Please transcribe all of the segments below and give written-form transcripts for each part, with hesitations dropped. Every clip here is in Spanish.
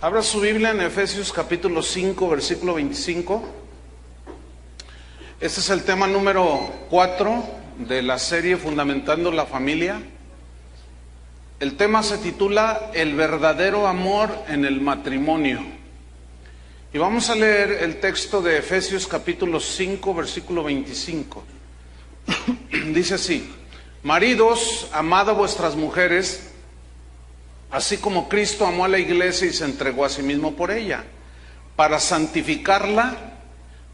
Abra su Biblia en Efesios capítulo 5, versículo 25. Este es el tema número 4 de la serie Fundamentando la Familia. El tema se titula El verdadero amor en el matrimonio. Y vamos a leer el texto de Efesios capítulo 5, versículo 25. Dice así: Maridos, amad a vuestras mujeres, así como Cristo amó a la iglesia y se entregó a sí mismo por ella, para santificarla,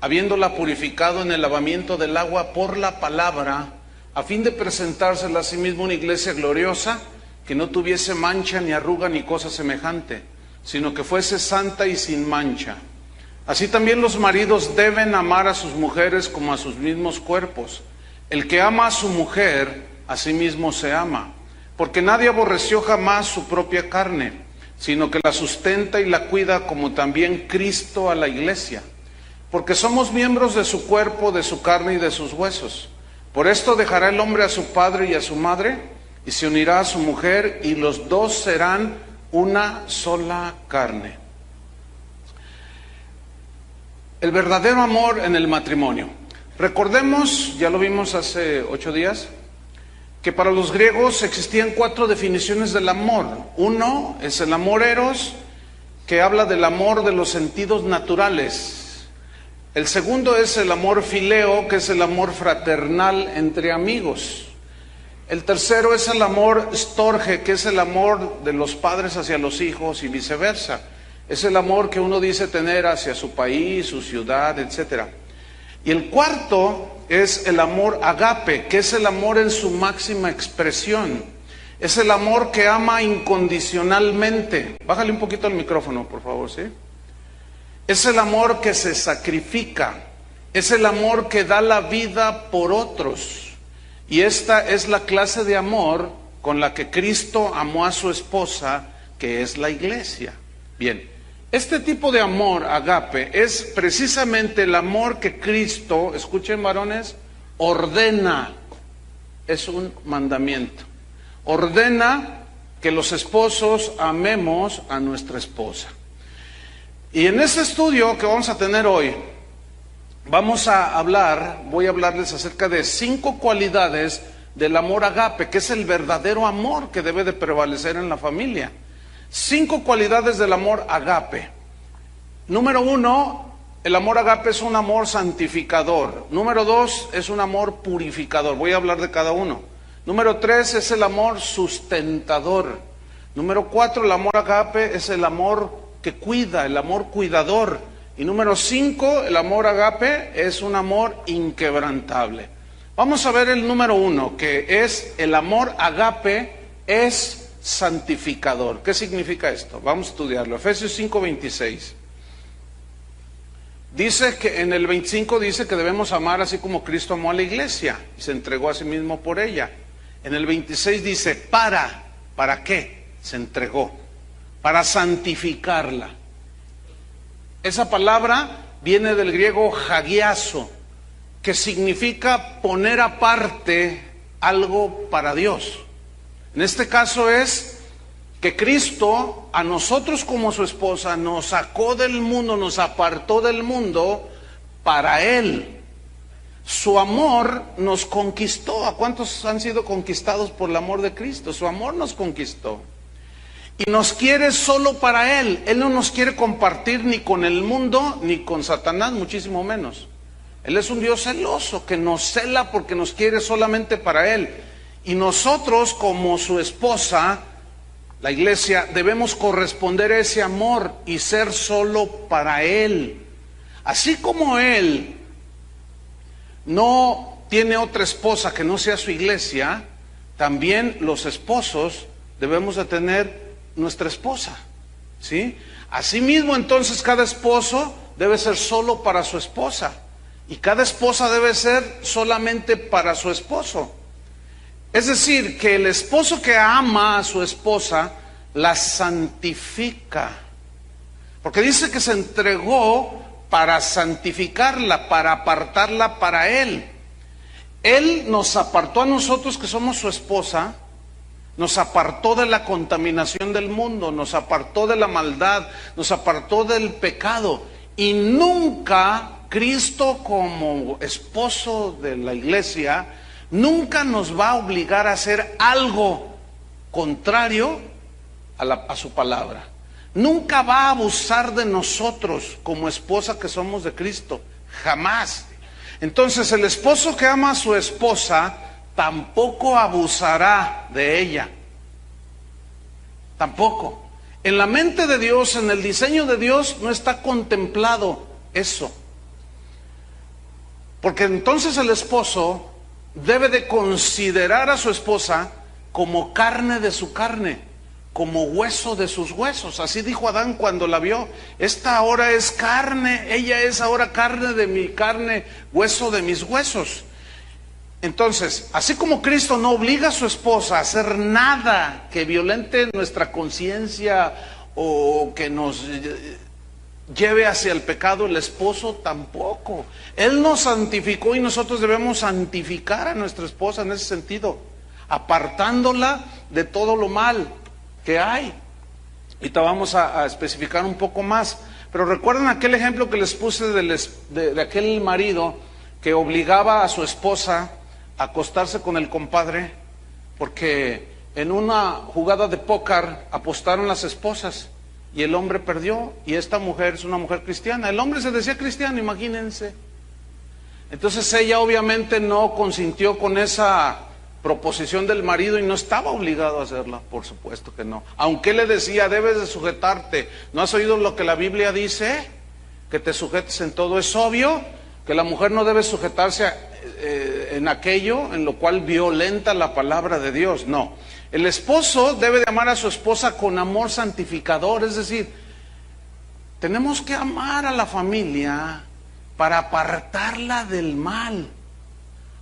habiéndola purificado en el lavamiento del agua por la palabra, a fin de presentársela a sí mismo una iglesia gloriosa, que no tuviese mancha ni arruga ni cosa semejante, sino que fuese santa y sin mancha. Así también los maridos deben amar a sus mujeres como a sus mismos cuerpos. El que ama a su mujer, a sí mismo se ama. Porque nadie aborreció jamás su propia carne, sino que la sustenta y la cuida, como también Cristo a la iglesia. Porque somos miembros de su cuerpo, de su carne y de sus huesos. Por esto dejará el hombre a su padre y a su madre, y se unirá a su mujer, y los dos serán una sola carne. El verdadero amor en el matrimonio. Recordemos, ya lo vimos hace 8 días, que para los griegos existían 4 definiciones del amor. Uno es el amor eros, que habla del amor de los sentidos naturales. El segundo es el amor fileo, que es el amor fraternal entre amigos. El tercero es el amor storge, que es el amor de los padres hacia los hijos y viceversa. Es el amor que uno dice tener hacia su país, su ciudad, etc. Y el cuarto es el amor agape, que es el amor en su máxima expresión. Es el amor que ama incondicionalmente. Bájale un poquito el micrófono, por favor, ¿sí? Es el amor que se sacrifica. Es el amor que da la vida por otros. Y esta es la clase de amor con la que Cristo amó a su esposa, que es la iglesia. Bien. Este tipo de amor, agape, es precisamente el amor que Cristo, escuchen varones, ordena. Es un mandamiento. Ordena que los esposos amemos a nuestra esposa. Y en este estudio que vamos a tener hoy, voy a hablarles acerca de 5 cualidades del amor agape, que es el verdadero amor que debe de prevalecer en la familia. 5 cualidades del amor agape. Número 1, el amor agape es un amor santificador. Número 2, es un amor purificador. Voy a hablar de cada uno. Número 3, es el amor sustentador. Número 4, el amor agape es el amor que cuida, el amor cuidador. Y número 5, el amor agape es un amor inquebrantable. Vamos a ver el número 1, que es el amor agape es santificador. ¿Qué significa esto? Vamos a estudiarlo. Efesios 5:26. Dice que en el 25 dice que debemos amar así como Cristo amó a la iglesia y se entregó a sí mismo por ella. En el 26 dice ¿para qué? Se entregó. Para santificarla. Esa palabra viene del griego hagiazo, que significa poner aparte algo para Dios. En este caso es que Cristo a nosotros como su esposa nos sacó del mundo, nos apartó del mundo para Él. Su amor nos conquistó. ¿A cuántos han sido conquistados por el amor de Cristo? Su amor nos conquistó. Y nos quiere solo para Él. Él no nos quiere compartir ni con el mundo ni con Satanás, muchísimo menos. Él es un Dios celoso que nos cela porque nos quiere solamente para Él. Y nosotros como su esposa, la iglesia, debemos corresponder a ese amor y ser solo para Él. Así como Él no tiene otra esposa que no sea su iglesia, también los esposos debemos de tener nuestra esposa, ¿sí? Asimismo, entonces, cada esposo debe ser solo para su esposa y cada esposa debe ser solamente para su esposo. Es decir, que el esposo que ama a su esposa la santifica, porque dice que se entregó para santificarla, para apartarla para Él. Él nos apartó a nosotros que somos su esposa, nos apartó de la contaminación del mundo, nos apartó de la maldad, nos apartó del pecado. Y nunca Cristo, como esposo de la iglesia, nunca nos va a obligar a hacer algo contrario a su palabra. Nunca va a abusar de nosotros como esposa que somos de Cristo, jamás. Entonces el esposo que ama a su esposa tampoco abusará de ella, tampoco. En la mente de Dios, en el diseño de Dios, no está contemplado eso. Porque entonces el esposo debe de considerar a su esposa como carne de su carne, como hueso de sus huesos. Así dijo Adán cuando la vio: esta ahora es carne, ella es ahora carne de mi carne, hueso de mis huesos. Entonces, así como Cristo no obliga a su esposa a hacer nada que violente nuestra conciencia o que nos lleve hacia el pecado, el esposo tampoco. Él nos santificó y nosotros debemos santificar a nuestra esposa en ese sentido, apartándola de todo lo mal que hay. Ahorita vamos a especificar un poco más, pero recuerden aquel ejemplo que les puse de aquel marido que obligaba a su esposa a acostarse con el compadre, porque en una jugada de póker apostaron las esposas y el hombre perdió, y esta mujer es una mujer cristiana. El hombre se decía cristiano, imagínense. Entonces ella obviamente no consintió con esa proposición del marido y no estaba obligado a hacerla, por supuesto que no. Aunque le decía: debes de sujetarte. ¿No has oído lo que la Biblia dice? Que te sujetes en todo. Es obvio que la mujer no debe sujetarse en aquello en lo cual violenta la palabra de Dios. No. El esposo debe de amar a su esposa con amor santificador, es decir, tenemos que amar a la familia para apartarla del mal.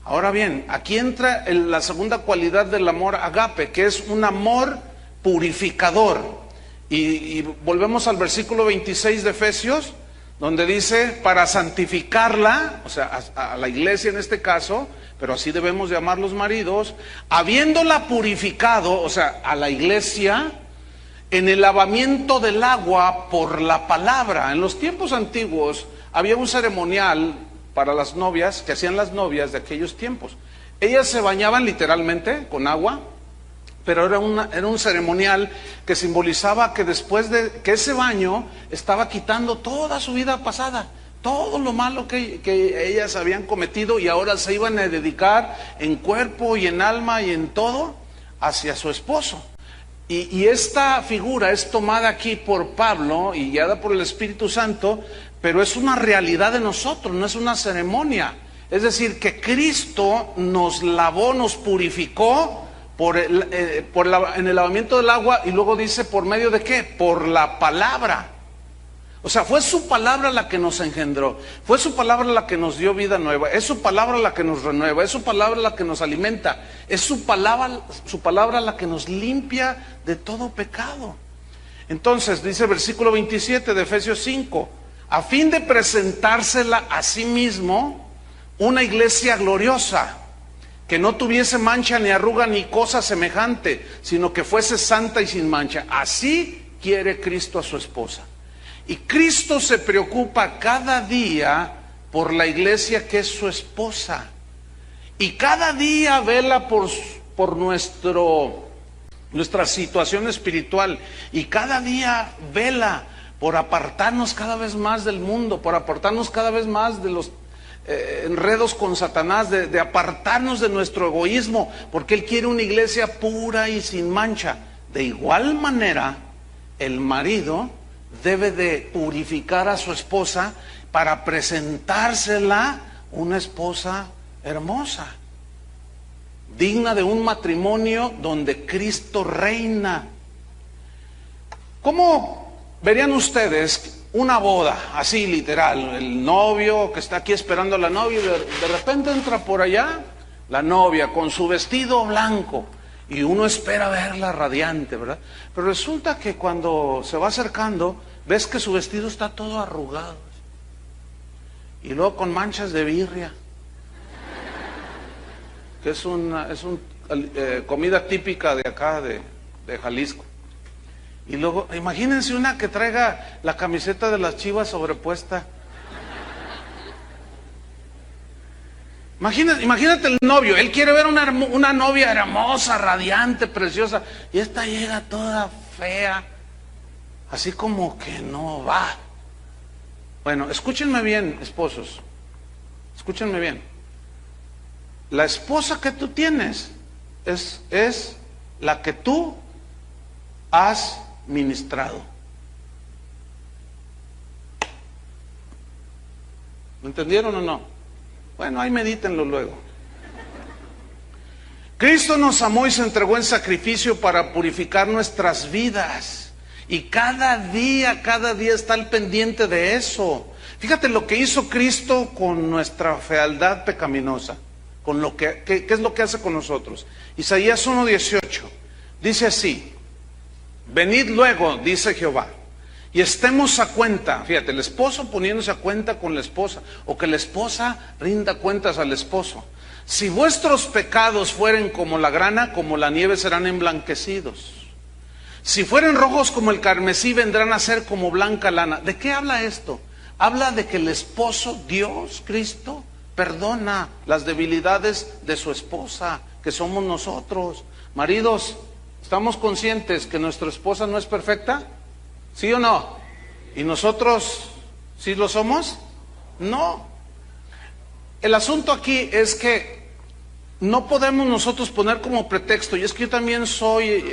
Ahora bien, aquí entra la segunda cualidad del amor agape, que es un amor purificador. Y volvemos al versículo 26 de Efesios, donde dice: para santificarla, o sea, a la iglesia en este caso, pero así debemos de amar los maridos, habiéndola purificado, o sea, a la iglesia, en el lavamiento del agua por la palabra. En los tiempos antiguos había un ceremonial para las novias, que hacían las novias de aquellos tiempos. Ellas se bañaban literalmente con agua, pero era un ceremonial que simbolizaba que después de que ese baño estaba quitando toda su vida pasada, todo lo malo que ellas habían cometido, y ahora se iban a dedicar en cuerpo y en alma y en todo hacia su esposo. Y esta figura es tomada aquí por Pablo y guiada por el Espíritu Santo, pero es una realidad de nosotros, no es una ceremonia. Es decir, que Cristo nos lavó, nos purificó en el lavamiento del agua, y luego dice: ¿por medio de qué? Por la palabra. O sea, fue su palabra la que nos engendró, fue su palabra la que nos dio vida nueva, es su palabra la que nos renueva, es su palabra la que nos alimenta, es su palabra la que nos limpia de todo pecado. Entonces, dice el versículo 27 de Efesios 5, a fin de presentársela a sí mismo una iglesia gloriosa, que no tuviese mancha ni arruga ni cosa semejante, sino que fuese santa y sin mancha. Así quiere Cristo a su esposa. Y Cristo se preocupa cada día por la iglesia que es su esposa. Y cada día vela por nuestra situación espiritual. Y cada día vela por apartarnos cada vez más del mundo, por apartarnos cada vez más de los enredos con Satanás, de apartarnos de nuestro egoísmo, porque Él quiere una iglesia pura y sin mancha. De igual manera, el marido debe de purificar a su esposa para presentársela una esposa hermosa, digna de un matrimonio donde Cristo reina. ¿Cómo verían ustedes una boda así literal? El novio que está aquí esperando a la novia, y de repente entra por allá la novia con su vestido blanco, y uno espera verla radiante, ¿verdad? Pero resulta que cuando se va acercando, ves que su vestido está todo arrugado, y luego con manchas de birria, que es comida típica de acá, de Jalisco. Y luego, imagínense una que traiga la camiseta de las Chivas sobrepuesta. Imagínate el novio, él quiere ver una novia hermosa, radiante, preciosa, y esta llega toda fea, así como que no va. Bueno, escúchenme bien, esposos, escúchenme bien. La esposa que tú tienes es la que tú has ministrado. ¿Me entendieron o no? Bueno, ahí medítenlo luego. Cristo nos amó y se entregó en sacrificio para purificar nuestras vidas. Y cada día está al pendiente de eso. Fíjate lo que hizo Cristo con nuestra fealdad pecaminosa. Con lo ¿qué es lo que hace con nosotros? Isaías 1:18 dice así: venid luego, dice Jehová, y estemos a cuenta. Fíjate, el esposo poniéndose a cuenta con la esposa, o que la esposa rinda cuentas al esposo. Si vuestros pecados fueren como la grana, como la nieve serán emblanquecidos. Si fueren rojos como el carmesí, vendrán a ser como blanca lana. ¿De qué habla esto? Habla de que el esposo, Dios, Cristo, perdona las debilidades de su esposa, que somos nosotros. Maridos, ¿estamos conscientes que nuestra esposa no es perfecta? ¿Sí o no? ¿Y nosotros sí lo somos? No. El asunto aquí es que no podemos nosotros poner como pretexto, y es que yo también soy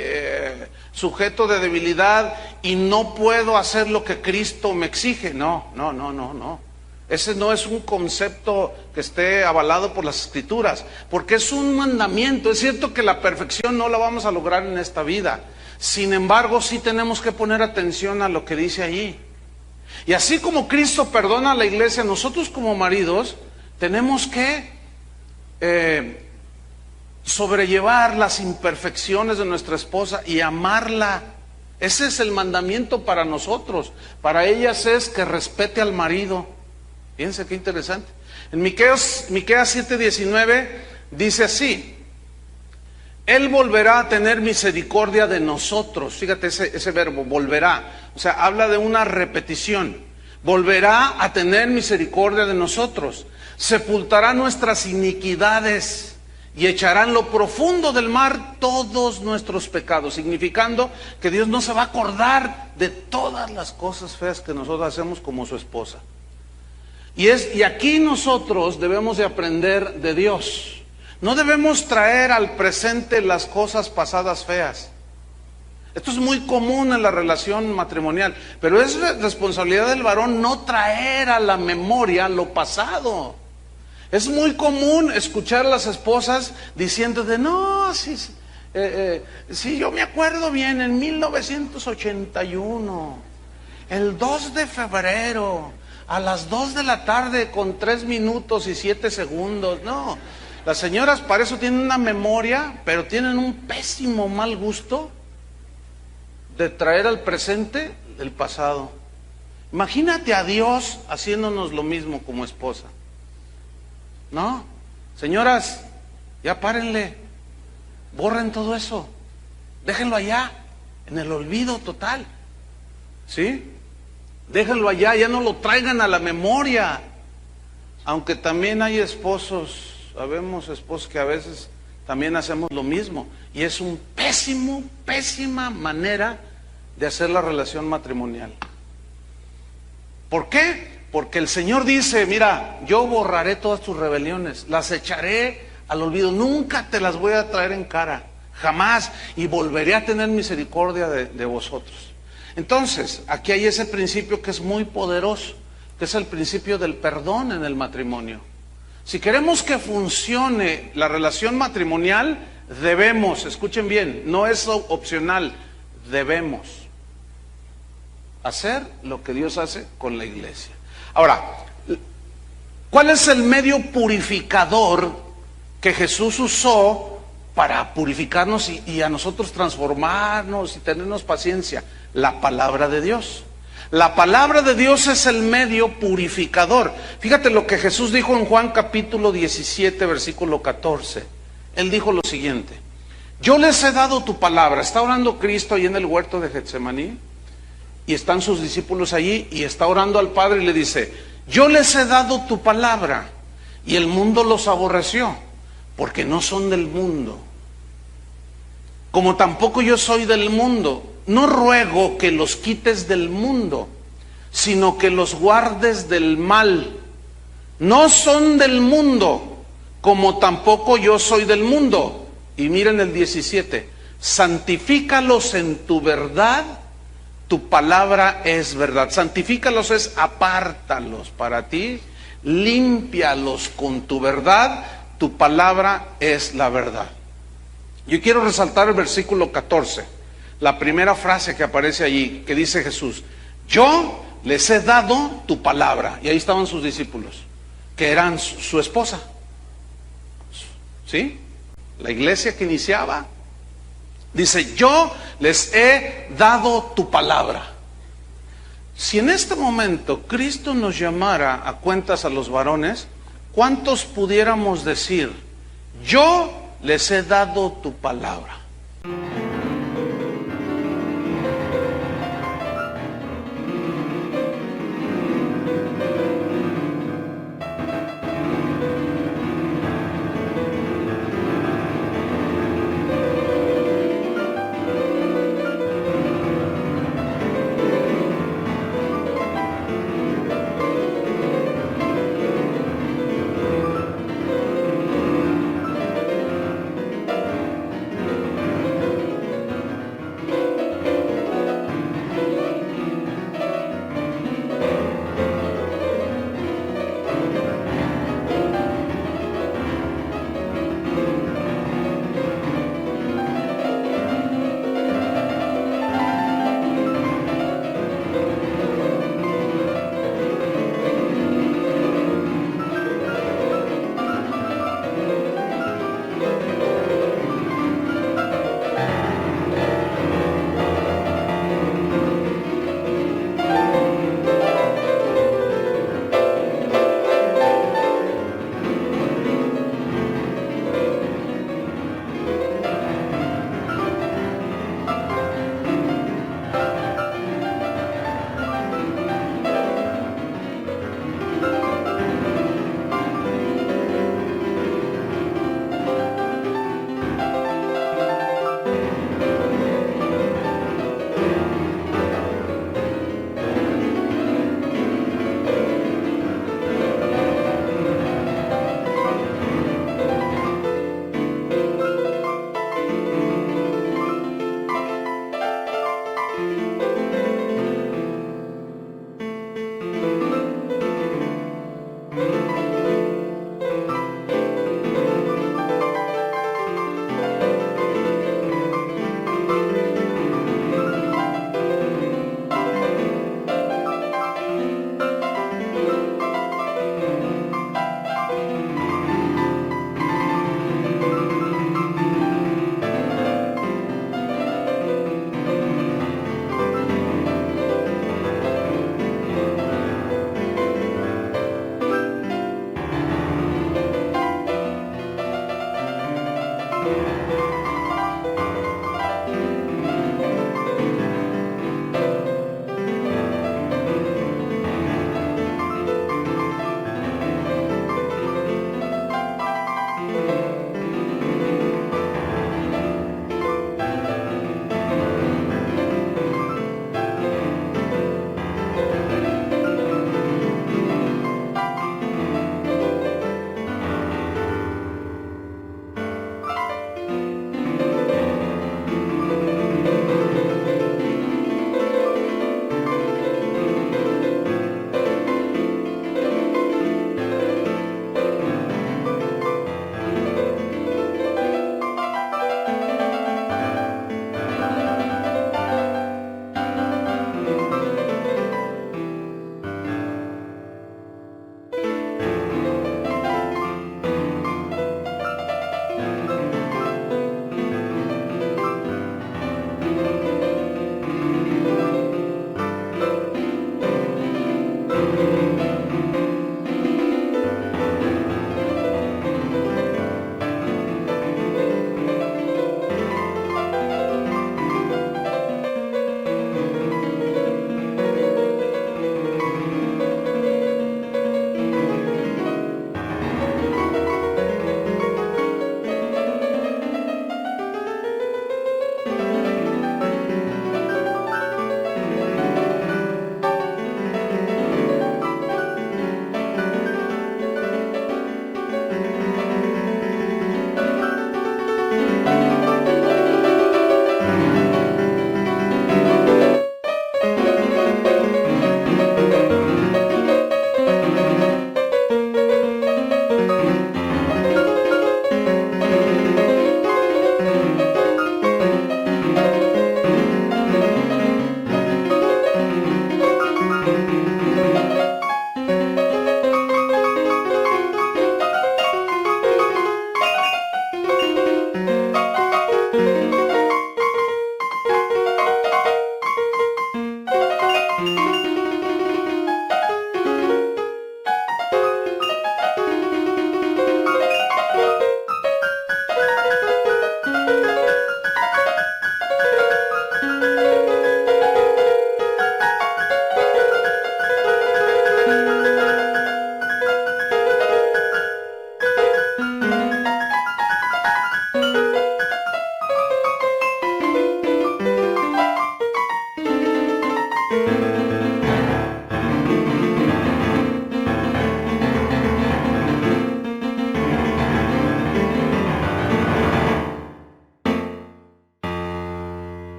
sujeto de debilidad y no puedo hacer lo que Cristo me exige. No. Ese no es un concepto que esté avalado por las Escrituras, porque es un mandamiento. Es cierto que la perfección no la vamos a lograr en esta vida. Sin embargo, sí tenemos que poner atención a lo que dice allí. Y así como Cristo perdona a la iglesia, nosotros como maridos tenemos que sobrellevar las imperfecciones de nuestra esposa y amarla. Ese es el mandamiento para nosotros. Para ellas es que respete al marido. Fíjense qué interesante. En Miqueas 7:19 dice así: Él volverá a tener misericordia de nosotros. Fíjate ese verbo, volverá. O sea, habla de una repetición. Volverá a tener misericordia de nosotros. Sepultará nuestras iniquidades y echará en lo profundo del mar todos nuestros pecados. Significando que Dios no se va a acordar de todas las cosas feas que nosotros hacemos como su esposa. Y aquí nosotros debemos de aprender de Dios. No debemos traer al presente las cosas pasadas feas. Esto es muy común en la relación matrimonial, pero es responsabilidad del varón no traer a la memoria lo pasado. Es muy común escuchar a las esposas diciendo de no, sí, yo me acuerdo bien, en 1981, el 2 de febrero, a las 2 de la tarde con 3 minutos y 7 segundos. No, las señoras para eso tienen una memoria, pero tienen un pésimo mal gusto de traer al presente el pasado. Imagínate a Dios haciéndonos lo mismo como esposa. No, señoras, ya párenle, borren todo eso, déjenlo allá, en el olvido total. ¿Sí? Déjenlo allá, ya no lo traigan a la memoria. Aunque también hay esposos, sabemos esposos que a veces también hacemos lo mismo. Y es un pésima manera de hacer la relación matrimonial. ¿Por qué? Porque el Señor dice, mira, yo borraré todas tus rebeliones, las echaré al olvido, nunca te las voy a traer en cara, jamás, y volveré a tener misericordia de vosotros. Entonces, aquí hay ese principio que es muy poderoso, que es el principio del perdón en el matrimonio. Si queremos que funcione la relación matrimonial, debemos, escuchen bien, no es opcional, debemos hacer lo que Dios hace con la iglesia. Ahora, ¿cuál es el medio purificador que Jesús usó para purificarnos y a nosotros transformarnos y tenernos paciencia? La palabra de Dios. La palabra de Dios es el medio purificador. Fíjate lo que Jesús dijo en Juan capítulo 17, versículo 14. Él dijo lo siguiente: Yo les he dado tu palabra. Está orando Cristo ahí en el huerto de Getsemaní y están sus discípulos allí y está orando al Padre y le dice, yo les he dado tu palabra y el mundo los aborreció porque no son del mundo, como tampoco yo soy del mundo. No ruego que los quites del mundo, sino que los guardes del mal. No son del mundo, como tampoco yo soy del mundo. Y miren el 17, santifícalos en tu verdad, tu palabra es verdad. Santifícalos es apártalos para ti, límpialos con tu verdad, tu palabra es la verdad. Yo quiero resaltar el versículo 14, la primera frase que aparece allí, que dice Jesús, yo les he dado tu palabra. Y ahí estaban sus discípulos, que eran su esposa. ¿Sí? La iglesia que iniciaba. Dice, yo les he dado tu palabra. Si en este momento Cristo nos llamara a cuentas a los varones, ¿cuántos pudiéramos decir, yo les he dado tu palabra?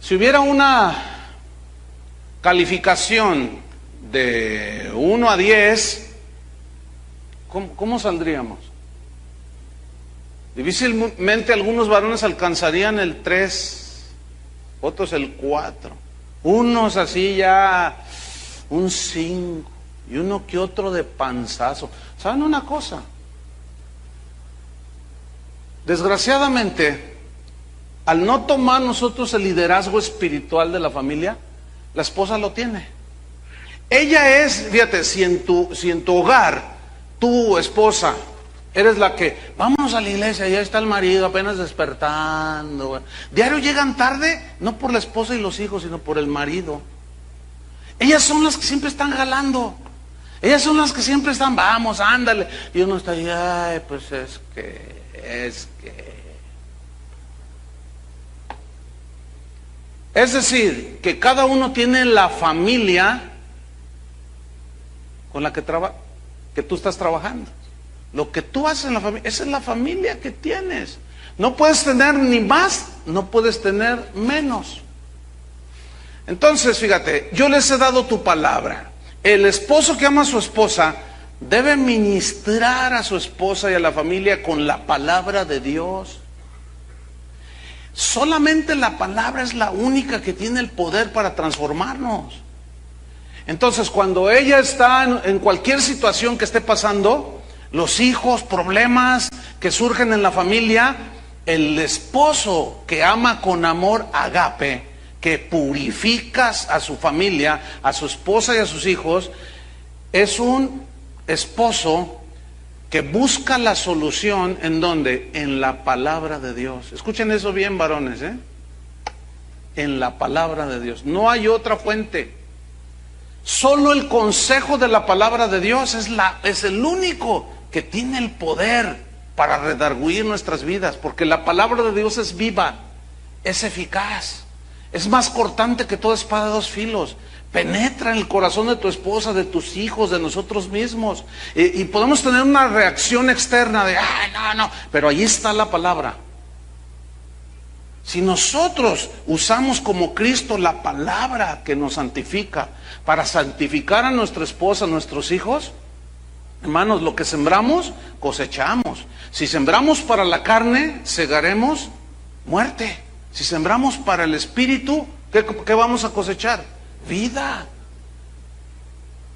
Si hubiera una calificación de 1 a 10, ¿cómo saldríamos? Difícilmente algunos varones alcanzarían el 3, otros el 4, unos así ya un 5 y uno que otro de panzazo. ¿Saben una cosa? Desgraciadamente, al no tomar nosotros el liderazgo espiritual de la familia, la esposa lo tiene. Ella es, fíjate, si en tu hogar, tu esposa, eres la que, vamos a la iglesia, ya está el marido apenas despertando. Diario llegan tarde, no por la esposa y los hijos, sino por el marido. Ellas son las que siempre están jalando. Ellas son las que siempre están, vamos, ándale. Y uno está ahí, ay, pues es que. Es decir, que cada uno tiene la familia con la que tú estás trabajando. Lo que tú haces en la familia, esa es la familia que tienes. No puedes tener ni más, no puedes tener menos. Entonces, fíjate, yo les he dado tu palabra. El esposo que ama a su esposa debe ministrar a su esposa y a la familia con la palabra de Dios. Solamente la palabra es la única que tiene el poder para transformarnos. Entonces, cuando ella está en cualquier situación que esté pasando, los hijos, problemas que surgen en la familia, el esposo que ama con amor agape, que purificas a su familia, a su esposa y a sus hijos, es un esposo que busca la solución ¿en dónde? En la palabra de Dios. Escuchen eso bien, varones, en la palabra de Dios. No hay otra fuente. Solo el consejo de la palabra de Dios es el único que tiene el poder para redarguir nuestras vidas, porque la palabra de Dios es viva, es eficaz. Es más cortante que toda espada de 2 filos. Penetra en el corazón de tu esposa, de tus hijos, de nosotros mismos. Y podemos tener una reacción externa de, ay, no, pero ahí está la palabra. Si nosotros usamos como Cristo la palabra que nos santifica para santificar a nuestra esposa, a nuestros hijos, hermanos, lo que sembramos, cosechamos. Si sembramos para la carne, segaremos muerte. Si sembramos para el espíritu, ¿qué vamos a cosechar? Vida.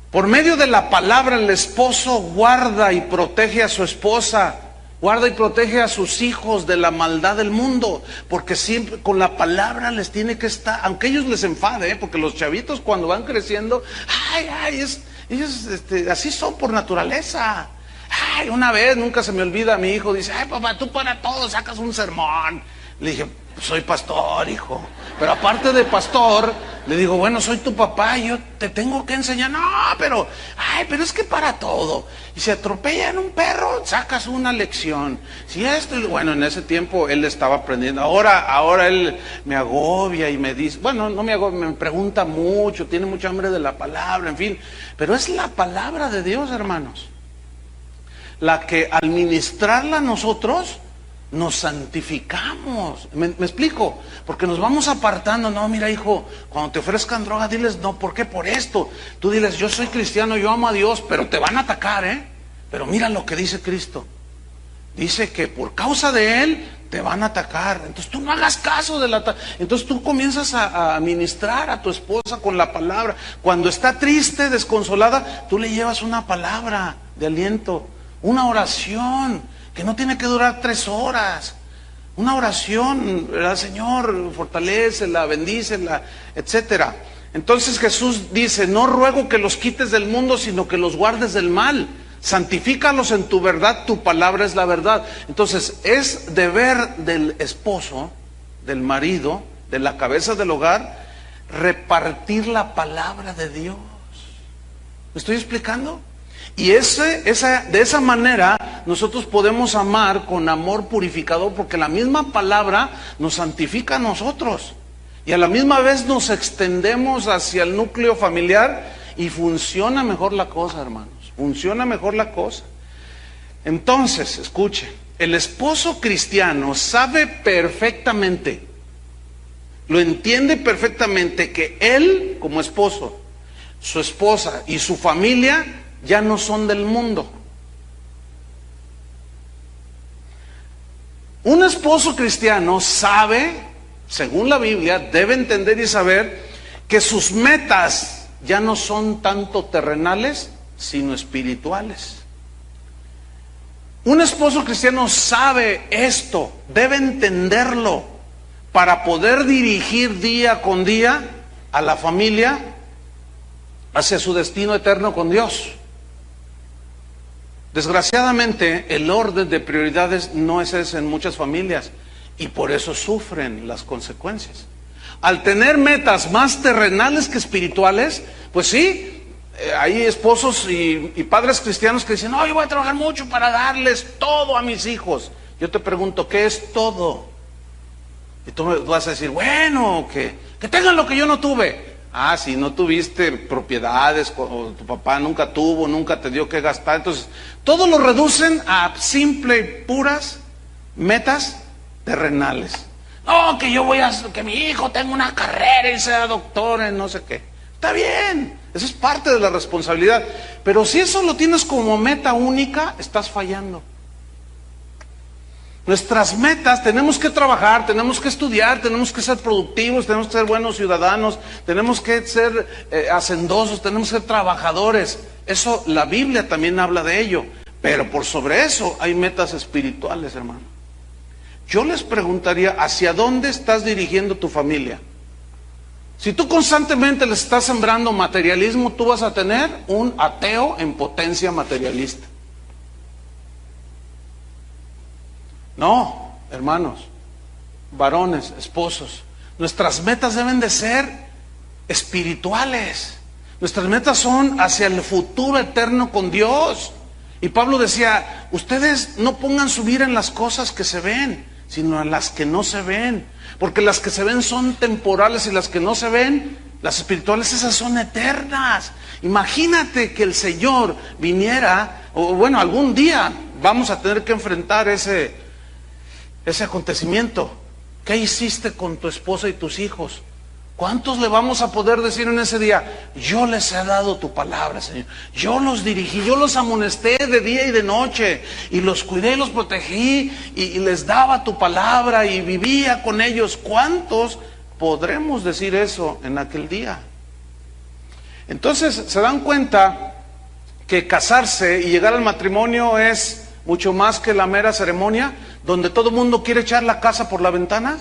Por medio de la palabra, el esposo guarda y protege a su esposa, guarda y protege a sus hijos de la maldad del mundo, porque siempre con la palabra les tiene que estar, aunque ellos les enfade, porque los chavitos cuando van creciendo, ellos así son por naturaleza. Una vez, nunca se me olvida, mi hijo dice, papá, tú para todo sacas un sermón. Le dije, soy pastor, hijo. Pero aparte de pastor, le digo, bueno, soy tu papá, yo te tengo que enseñar. No, pero es que para todo. Y si atropellan un perro, sacas una lección. Si bueno, en ese tiempo él estaba aprendiendo. Ahora él me agobia y me dice, bueno, no me agobia, me pregunta mucho, tiene mucha hambre de la palabra, en fin. Pero es la palabra de Dios, hermanos, la que al ministrarla a nosotros, nos santificamos. ¿Me explico? Porque nos vamos apartando. No, mira, hijo, cuando te ofrezcan droga, diles, no, ¿por qué? Por esto. Tú diles, yo soy cristiano, yo amo a Dios, pero te van a atacar, Pero mira lo que dice Cristo. Dice que por causa de Él te van a atacar. Entonces tú no hagas caso del ataque. Entonces tú comienzas a ministrar a tu esposa con la palabra. Cuando está triste, desconsolada, tú le llevas una palabra de aliento, una oración que no tiene que durar 3 horas. Una oración, ¿verdad? Señor, fortalécela, bendícela, etcétera. Entonces Jesús dice, no ruego que los quites del mundo, sino que los guardes del mal. Santifícalos en tu verdad, tu palabra es la verdad. Entonces es deber del esposo, del marido, de la cabeza del hogar, repartir la palabra de Dios. ¿Me estoy explicando? Y de esa manera nosotros podemos amar con amor purificador, porque la misma palabra nos santifica a nosotros. Y a la misma vez nos extendemos hacia el núcleo familiar y funciona mejor la cosa, hermanos. Funciona mejor la cosa. Entonces, escuche, el esposo cristiano sabe perfectamente lo entiende perfectamente que él, como esposo, su esposa y su familia ya no son del mundo. Un esposo cristiano sabe, según la Biblia, debe entender y saber que sus metas ya no son tanto terrenales, sino espirituales. Un esposo cristiano sabe esto, debe entenderlo para poder dirigir día con día a la familia hacia su destino eterno con Dios. Desgraciadamente, el orden de prioridades no es ese en muchas familias y por eso sufren las consecuencias. Al tener metas más terrenales que espirituales, pues sí, hay esposos y padres cristianos que dicen, no, yo voy a trabajar mucho para darles todo a mis hijos. Yo te pregunto, ¿qué es todo? Y tú me vas a decir, bueno, que tengan lo que yo no tuve. Ah, si no tuviste propiedades, o tu papá nunca tuvo, nunca te dio que gastar. Entonces, todo lo reducen a simple y puras metas terrenales. No, que yo que mi hijo tenga una carrera y sea doctor en no sé qué. Está bien, eso es parte de la responsabilidad. Pero si eso lo tienes como meta única, estás fallando. Nuestras metas, tenemos que trabajar, tenemos que estudiar, tenemos que ser productivos, tenemos que ser buenos ciudadanos, tenemos que ser hacendosos, tenemos que ser trabajadores. Eso, la Biblia también habla de ello. Pero por sobre eso hay metas espirituales, hermano. Yo les preguntaría, ¿hacia dónde estás dirigiendo tu familia? Si tú constantemente les estás sembrando materialismo, tú vas a tener un ateo en potencia materialista. No, hermanos, varones, esposos, nuestras metas deben de ser espirituales. Nuestras metas son hacia el futuro eterno con Dios. Y Pablo decía, ustedes no pongan su mira en las cosas que se ven, sino en las que no se ven. Porque las que se ven son temporales y las que no se ven, las espirituales, esas son eternas. Imagínate que el Señor viniera, o bueno, algún día vamos a tener que enfrentar ese acontecimiento. ¿Qué hiciste con tu esposa y tus hijos? ¿Cuántos le vamos a poder decir en ese día? Yo les he dado tu palabra, Señor. Yo los dirigí, yo los amonesté de día y de noche, y los cuidé y los protegí, y les daba tu palabra, y vivía con ellos. ¿Cuántos podremos decir eso en aquel día? Entonces, ¿se dan cuenta que casarse y llegar al matrimonio es mucho más que la mera ceremonia, donde todo el mundo quiere echar la casa por la ventana?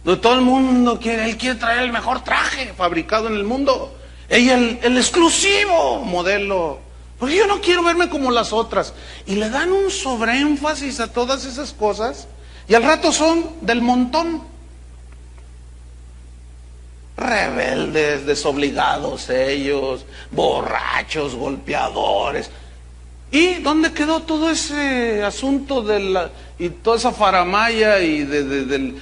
Donde todo el mundo él quiere traer el mejor traje fabricado en el mundo, ella el exclusivo modelo, porque yo no quiero verme como las otras, y le dan un sobreénfasis a todas esas cosas, y al rato son del montón, rebeldes, desobligados ellos, borrachos, golpeadores. ¿Y dónde quedó todo ese asunto y toda esa faramaya y del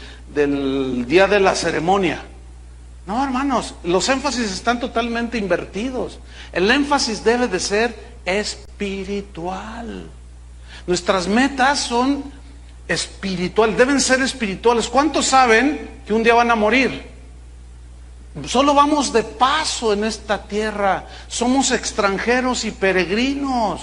día de la ceremonia? No, hermanos, los énfasis están totalmente invertidos. El énfasis debe de ser espiritual. Nuestras metas son espirituales, deben ser espirituales. ¿Cuántos saben que un día van a morir? Solo vamos de paso en esta tierra, somos extranjeros y peregrinos.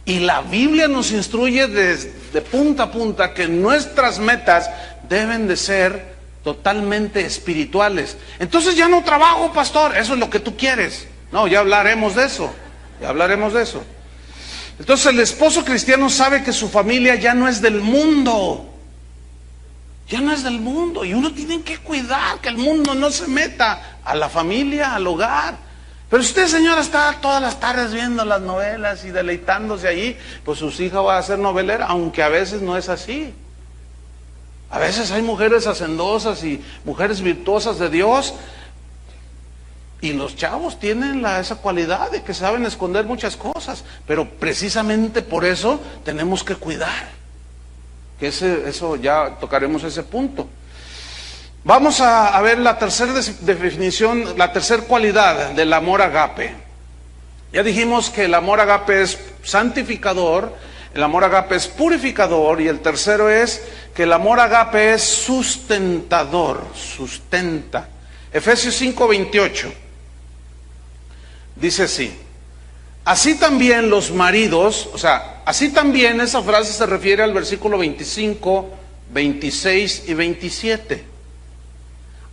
Y la Biblia nos instruye de punta a punta que nuestras metas deben de ser totalmente espirituales. Entonces ya no trabajo, pastor, eso es lo que tú quieres. No, ya hablaremos de eso, ya hablaremos de eso. Entonces el esposo cristiano sabe que su familia ya no es del mundo. Ya no es del mundo, y uno tiene que cuidar que el mundo no se meta a la familia, al hogar. Pero si usted, señora, está todas las tardes viendo las novelas y deleitándose allí, pues sus hijas van a ser novelera, aunque a veces no es así. A veces hay mujeres hacendosas y mujeres virtuosas de Dios, y los chavos tienen esa cualidad de que saben esconder muchas cosas, pero precisamente por eso tenemos que cuidar. Que eso ya tocaremos ese punto. Vamos a ver la tercera definición, la tercera cualidad del amor agape. Ya dijimos que el amor agape es santificador, El amor agape es purificador, y el tercero es que el amor agape es sustentador, sustenta. Efesios 5:28 dice así: así también los maridos, o sea, así también esa frase se refiere al versículo 25, 26 y 27.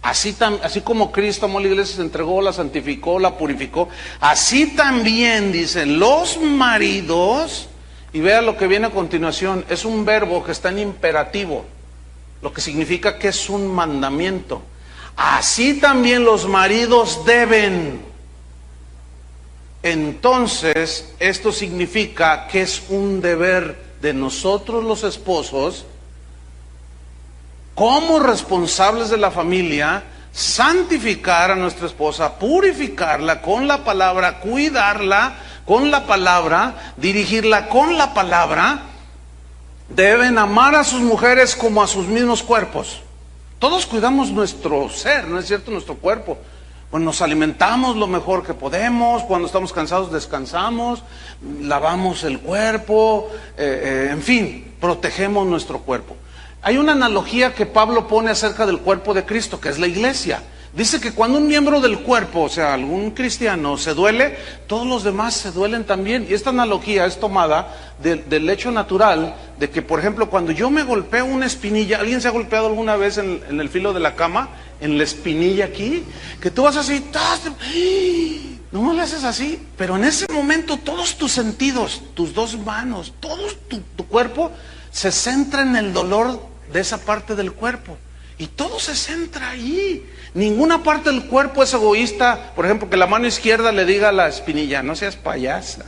Así como Cristo amó a la iglesia, se entregó, la santificó, la purificó, así también, dicen, los maridos. Y vea lo que viene a continuación, es un verbo que está en imperativo, lo que significa que es un mandamiento. Así también los maridos deben. Entonces, esto significa que es un deber de nosotros los esposos, como responsables de la familia, santificar a nuestra esposa, purificarla con la palabra, cuidarla con la palabra, dirigirla con la palabra. Deben amar a sus mujeres como a sus mismos cuerpos. Todos cuidamos nuestro ser, ¿no es cierto? Nuestro cuerpo. Bueno, nos alimentamos lo mejor que podemos, cuando estamos cansados descansamos, lavamos el cuerpo, en fin, protegemos nuestro cuerpo. Hay una analogía que Pablo pone acerca del cuerpo de Cristo, que es la iglesia. Dice que cuando un miembro del cuerpo, o sea, algún cristiano, se duele, todos los demás se duelen también. Y esta analogía es tomada del hecho natural de que, por ejemplo, cuando yo me golpeo una espinilla, ¿alguien se ha golpeado alguna vez en el filo de la cama? En la espinilla aquí, que tú vas así, no le haces así, pero en ese momento todos tus sentidos, tus dos manos, todo tu cuerpo se centra en el dolor de esa parte del cuerpo, y todo se centra ahí. Ninguna parte del cuerpo es egoísta. Por ejemplo, que la mano izquierda le diga a la espinilla: no seas payasa,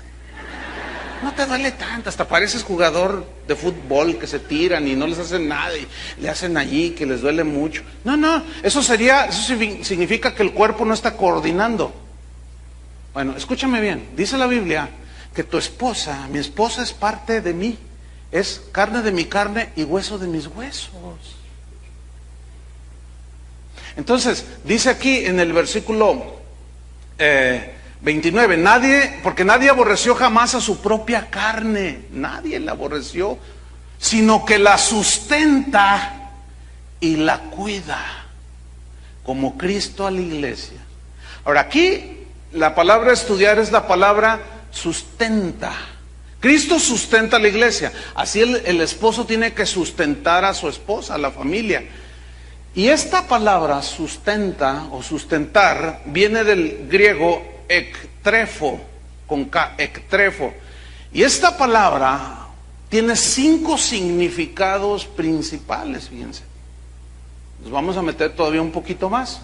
no te duele tanto, hasta pareces jugador de fútbol que se tiran y no les hacen nada y le hacen allí que les duele mucho. No, eso significa que el cuerpo no está coordinando. Bueno, escúchame bien, dice la Biblia que tu esposa, mi esposa, es parte de mí, es carne de mi carne y hueso de mis huesos. Entonces, dice aquí en el versículo 29, porque nadie aborreció jamás a su propia carne, nadie la aborreció, sino que la sustenta y la cuida, como Cristo a la iglesia. Ahora, aquí la palabra estudiar es la palabra sustenta. Cristo sustenta a la iglesia, así el esposo tiene que sustentar a su esposa, a la familia. Y esta palabra sustenta o sustentar viene del griego ektrefo, con K, ektrefo. Y esta palabra tiene 5 significados principales, fíjense. Nos vamos a meter todavía un poquito más.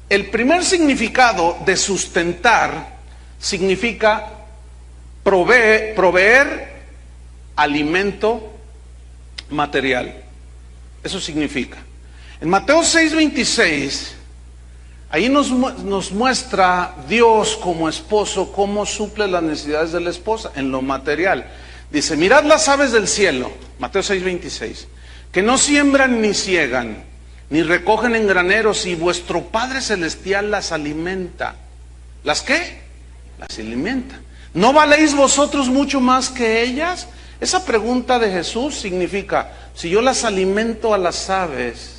El primer significado de sustentar significa proveer alimento material. Eso significa. En Mateo 6:26, ahí nos muestra Dios como esposo cómo suple las necesidades de la esposa en lo material. Dice: mirad las aves del cielo, Mateo 6:26, que no siembran ni ciegan, ni recogen en graneros, y vuestro Padre Celestial las alimenta. ¿Las qué? Las alimenta. ¿No valéis vosotros mucho más que ellas? Esa pregunta de Jesús significa: si yo las alimento a las aves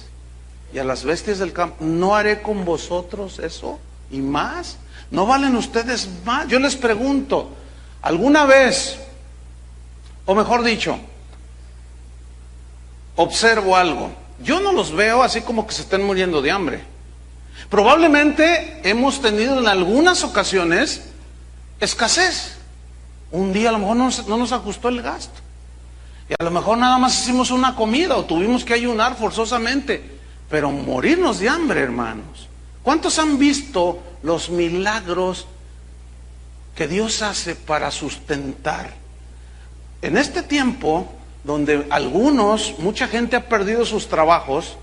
y a las bestias del campo, ¿no haré con vosotros eso y más? ¿No valen ustedes más? Yo les pregunto, ¿alguna vez, o mejor dicho, observo algo? Yo no los veo así como que se estén muriendo de hambre. Probablemente hemos tenido en algunas ocasiones escasez. Un día a lo mejor no nos ajustó el gasto, y a lo mejor nada más hicimos una comida o tuvimos que ayunar forzosamente. Pero morirnos de hambre, hermanos. ¿Cuántos han visto los milagros que Dios hace para sustentar? En este tiempo, donde mucha gente ha perdido sus trabajos,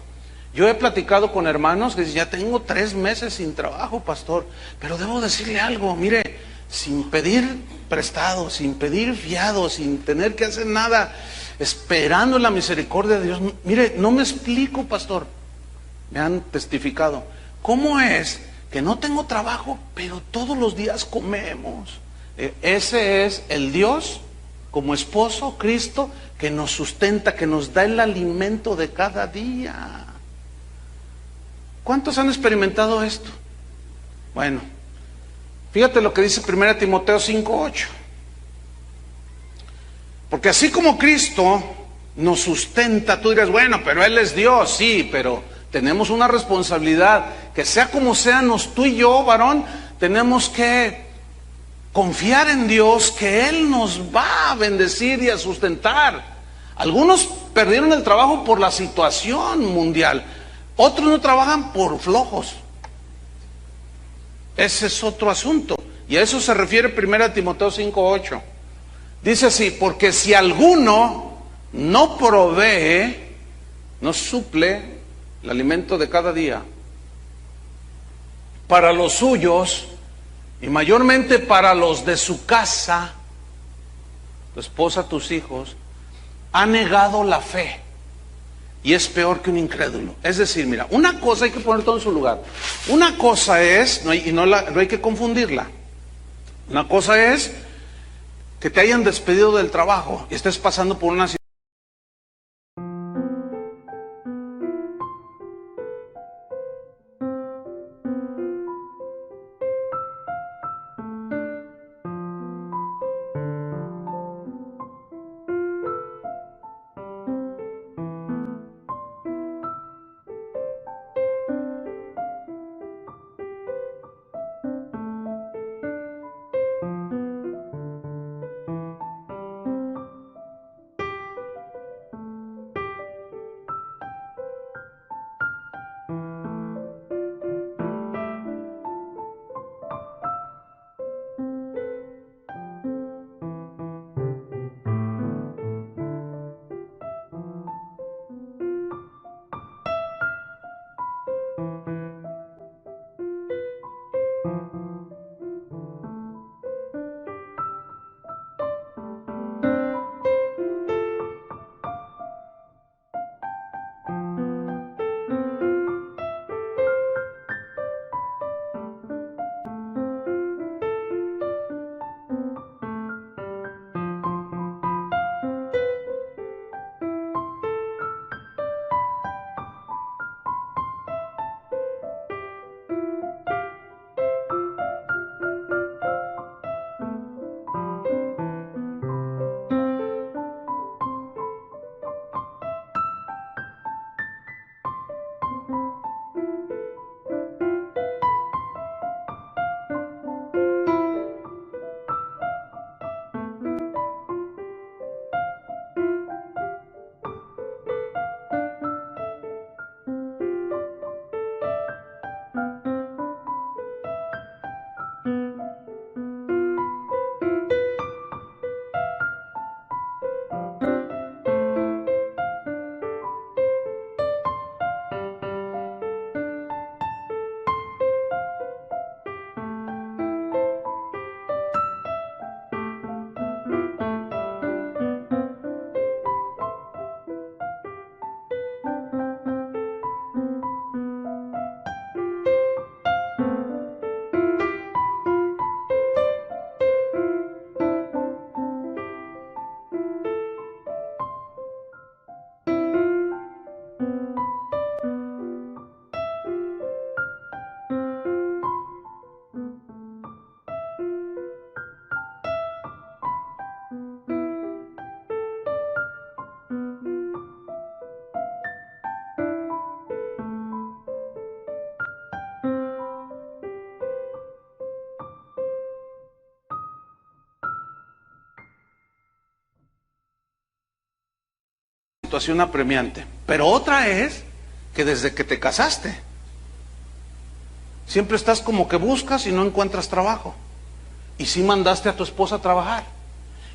yo he platicado con hermanos que dicen: ya tengo 3 meses sin trabajo, pastor, pero debo decirle algo, mire, sin pedir prestado, sin pedir fiado, sin tener que hacer nada, esperando la misericordia de Dios. Mire, no me explico, pastor. Me han testificado: ¿cómo es que no tengo trabajo, pero todos los días comemos? Ese es el Dios como esposo, Cristo, que nos sustenta, que nos da el alimento de cada día. ¿Cuántos han experimentado esto? Bueno, fíjate lo que dice 1 Timoteo 5:8. Porque así como Cristo nos sustenta, tú dirás, bueno, pero Él es Dios, sí, pero tenemos una responsabilidad, que sea como seamos tú y yo, varón, tenemos que confiar en Dios, que Él nos va a bendecir y a sustentar. Algunos perdieron el trabajo por la situación mundial, otros no trabajan por flojos. Ese es otro asunto, y a eso se refiere 1 Timoteo 5:8. Dice así, porque si alguno no provee, no suple el alimento de cada día para los suyos, y mayormente para los de su casa, tu esposa, tus hijos, ha negado la fe y es peor que un incrédulo. Es decir, mira, una cosa hay que poner todo en su lugar. Una cosa es, no hay que confundirla. Una cosa es que te hayan despedido del trabajo y estés pasando por una situación. Situación apremiante, pero otra es que desde que te casaste siempre estás como que buscas y no encuentras trabajo, y sí mandaste a tu esposa a trabajar,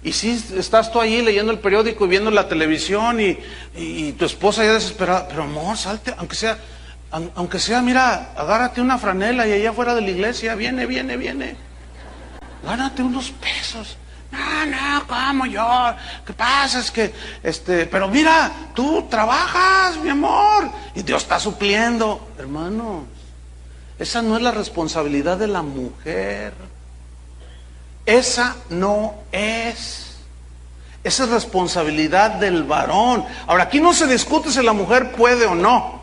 y sí estás tú ahí leyendo el periódico y viendo la televisión y tu esposa ya desesperada, pero amor, salte, aunque sea, mira, agárrate una franela y allá afuera de la iglesia, viene, gánate unos pesos. No, ¿cómo yo? ¿Qué pasa? Es que, pero mira, tú trabajas, mi amor, y Dios está supliendo. Hermanos, esa no es la responsabilidad de la mujer. Esa no es. Esa es responsabilidad del varón. Ahora, aquí no se discute si la mujer puede o no,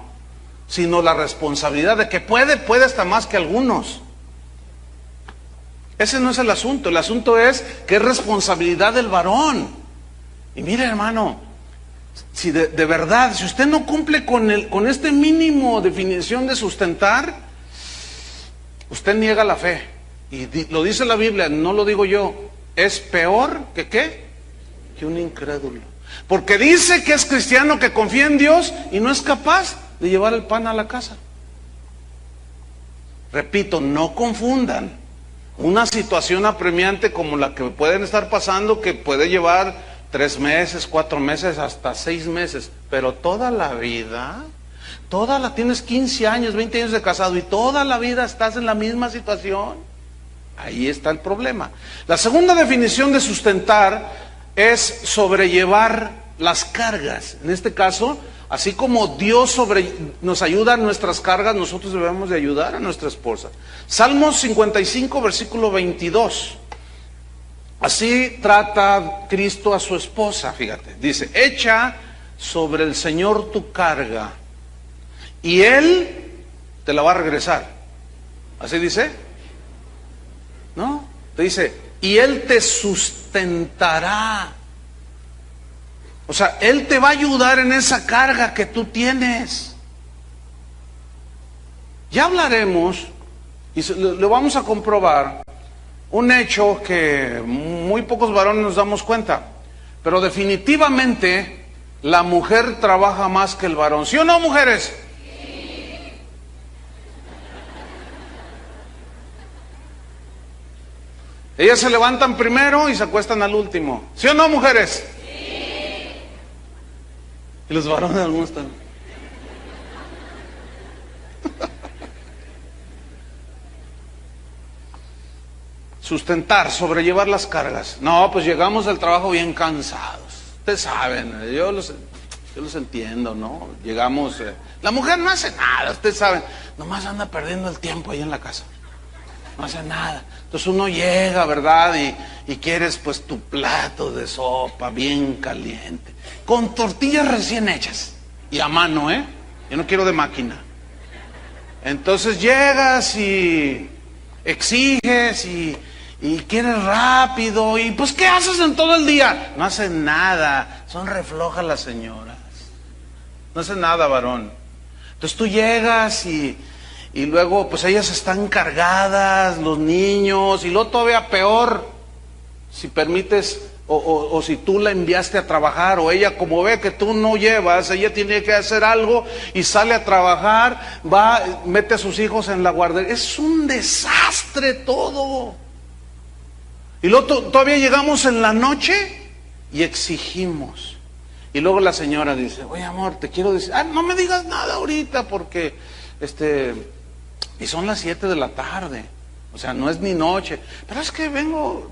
sino la responsabilidad de que puede hasta más que algunos. Ese no es el asunto. El asunto es que es responsabilidad del varón. Y mire, hermano, si de verdad, si usted no cumple con este mínimo definición de sustentar, usted niega la fe. Y lo dice la Biblia, no lo digo yo. Es peor que ¿qué? Que un incrédulo. Porque dice que es cristiano, que confía en Dios y no es capaz de llevar el pan a la casa. Repito, no confundan una situación apremiante como la que pueden estar pasando, que puede llevar 3 meses, 4 meses, hasta 6 meses, pero toda la vida, tienes 15 años, 20 años de casado y toda la vida estás en la misma situación. Ahí está el problema. La segunda definición de sustentar es sobrellevar las cargas. En este caso, así como Dios nos ayuda a nuestras cargas, nosotros debemos de ayudar a nuestra esposa. Salmos 55, versículo 22. Así trata Cristo a su esposa, fíjate. Dice, echa sobre el Señor tu carga y Él te la va a regresar. ¿Así dice? ¿No? Te dice, y Él te sustentará. O sea, Él te va a ayudar en esa carga que tú tienes. Ya hablaremos, y lo vamos a comprobar, un hecho que muy pocos varones nos damos cuenta, pero definitivamente la mujer trabaja más que el varón. ¿Sí o no, mujeres? Ellas se levantan primero y se acuestan al último. ¿Sí o no, mujeres? Sí. Y los varones algunos están. Sustentar, sobrellevar las cargas. No, pues llegamos al trabajo bien cansados. Ustedes saben, yo los entiendo, ¿no? Llegamos, la mujer no hace nada, ustedes saben, nomás anda perdiendo el tiempo ahí en la casa. No hace nada. Entonces uno llega, ¿verdad? Y quieres pues tu plato de sopa bien caliente, con tortillas recién hechas y a mano, ¿eh? Yo no quiero de máquina. Entonces llegas y exiges y quieres rápido y pues ¿qué haces en todo el día? No hacen nada, son reflojas las señoras. No hacen nada, varón. Entonces tú llegas y luego pues ellas están cargadas, los niños, y luego todavía peor, si permites, o si tú la enviaste a trabajar, o ella como ve que tú no llevas, ella tiene que hacer algo y sale a trabajar, va, mete a sus hijos en la guardería. Es un desastre todo. Y luego todavía llegamos en la noche y exigimos. Y luego la señora dice, oye amor, te quiero decir, no me digas nada ahorita porque y son las 7 de la tarde, o sea, no es ni noche, pero es que vengo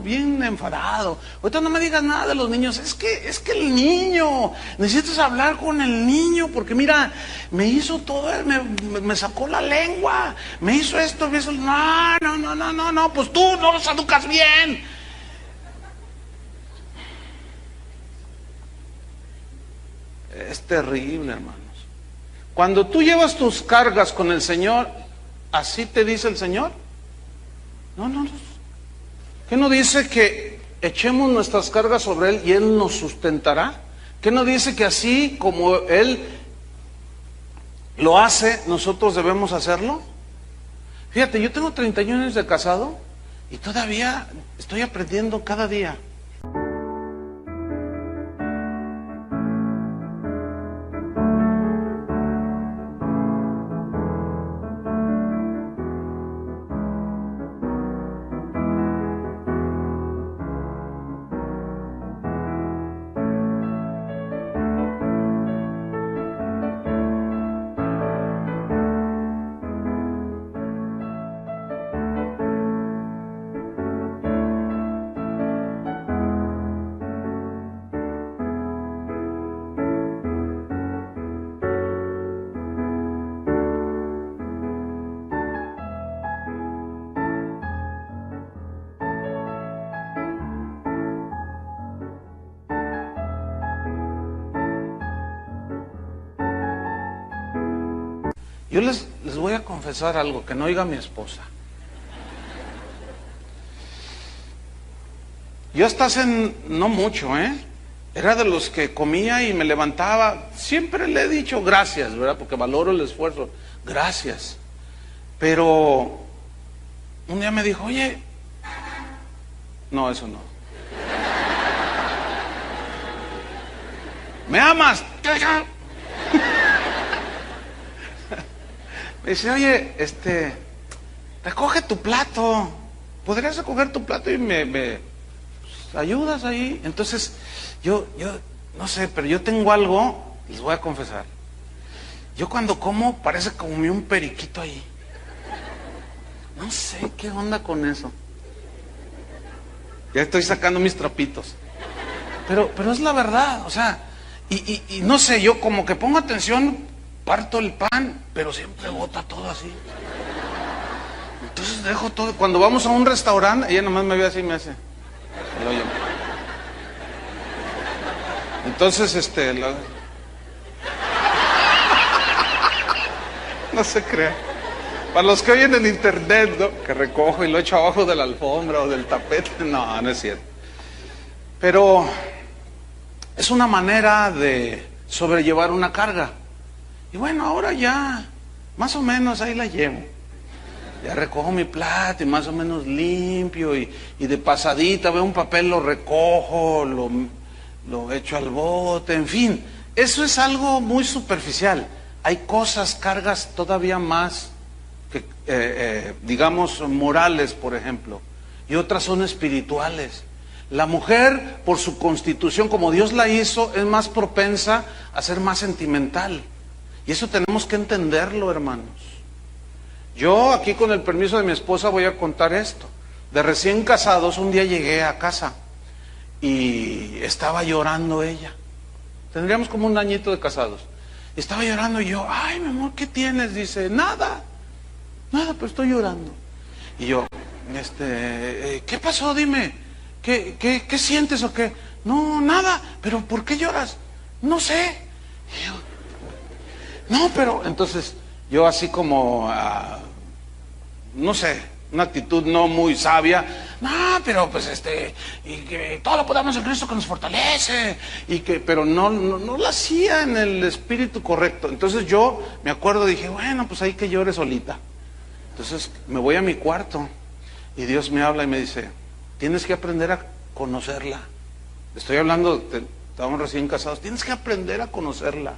bien enfadado. Ahorita no me digas nada de los niños, es que el niño, necesitas hablar con el niño, porque mira, me hizo todo, me sacó la lengua, me hizo esto, me hizo, no, pues tú no los educas bien. Es terrible, hermanos. Cuando tú llevas tus cargas con el Señor, ¿así te dice el Señor? No. ¿Qué no dice que echemos nuestras cargas sobre Él y Él nos sustentará? ¿Qué no dice que así como Él lo hace, nosotros debemos hacerlo? Fíjate, yo tengo 31 años de casado y todavía estoy aprendiendo cada día. Yo les voy a confesar algo que no oiga mi esposa. Yo hasta hace no mucho, era de los que comía y me levantaba. Siempre le he dicho gracias, ¿verdad? Porque valoro el esfuerzo. Gracias. Pero un día me dijo, oye, no, eso no. ¿Me amas? Me dice, oye, recoge tu plato. ¿Podrías recoger tu plato y me ayudas ahí? Entonces, yo no sé, pero yo tengo algo, les voy a confesar. Yo cuando como, parece como un periquito ahí. No sé qué onda con eso. Ya estoy sacando mis trapitos. Pero es la verdad, o sea, y no sé, yo como que pongo atención, parto el pan, pero siempre bota todo así. Entonces dejo todo. Cuando vamos a un restaurante, ella nomás me ve así y me hace el hoyo. Entonces, no se crea. Para los que oyen en internet, ¿no? Que recojo y lo echo abajo de la alfombra o del tapete. No, no es cierto. Pero es una manera de sobrellevar una carga. Y bueno, ahora ya, más o menos ahí la llevo. Ya recojo mi plato y más o menos limpio y de pasadita veo un papel, lo recojo, lo echo al bote, en fin. Eso es algo muy superficial. Hay cosas, cargas todavía más, digamos, morales, por ejemplo. Y otras son espirituales. La mujer, por su constitución, como Dios la hizo, es más propensa a ser más sentimental. Y eso tenemos que entenderlo, hermanos. Yo aquí, con el permiso de mi esposa, voy a contar esto. De recién casados, un día llegué a casa y estaba llorando ella. Tendríamos como un añito de casados. Estaba llorando y yo, ay, mi amor, ¿qué tienes? Dice, nada, pero estoy llorando. Y yo, ¿qué pasó? Dime, ¿qué sientes o qué? No, nada, pero ¿por qué lloras? No sé. Y yo, no, pero entonces yo así como, no sé, una actitud no muy sabia. No, pero pues y que todo lo podamos en Cristo que nos fortalece, pero no lo hacía en el espíritu correcto. Entonces yo me acuerdo, dije, bueno, pues ahí que llore solita. Entonces me voy a mi cuarto y Dios me habla y me dice, tienes que aprender a conocerla. Estoy hablando, estábamos recién casados, tienes que aprender a conocerla.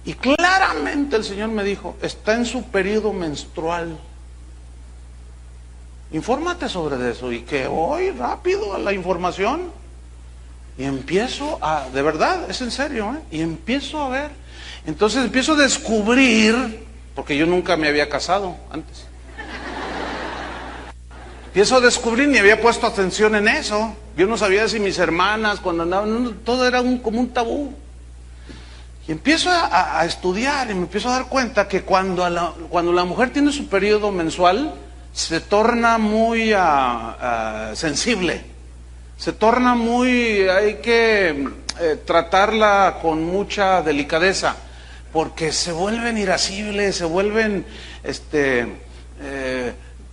Y claramente el Señor me dijo, está en su periodo menstrual. Infórmate sobre eso. Y que voy rápido a la información y empiezo de verdad, es en serio, y empiezo a ver. Entonces empiezo a descubrir, porque yo nunca me había casado antes. Empiezo a descubrir, ni había puesto atención en eso. Yo no sabía si mis hermanas cuando andaban, todo era como un tabú. Y empiezo a estudiar y me empiezo a dar cuenta que cuando la mujer tiene su periodo mensual, se torna muy sensible, se torna hay que tratarla con mucha delicadeza, porque se vuelven irascibles, se vuelven,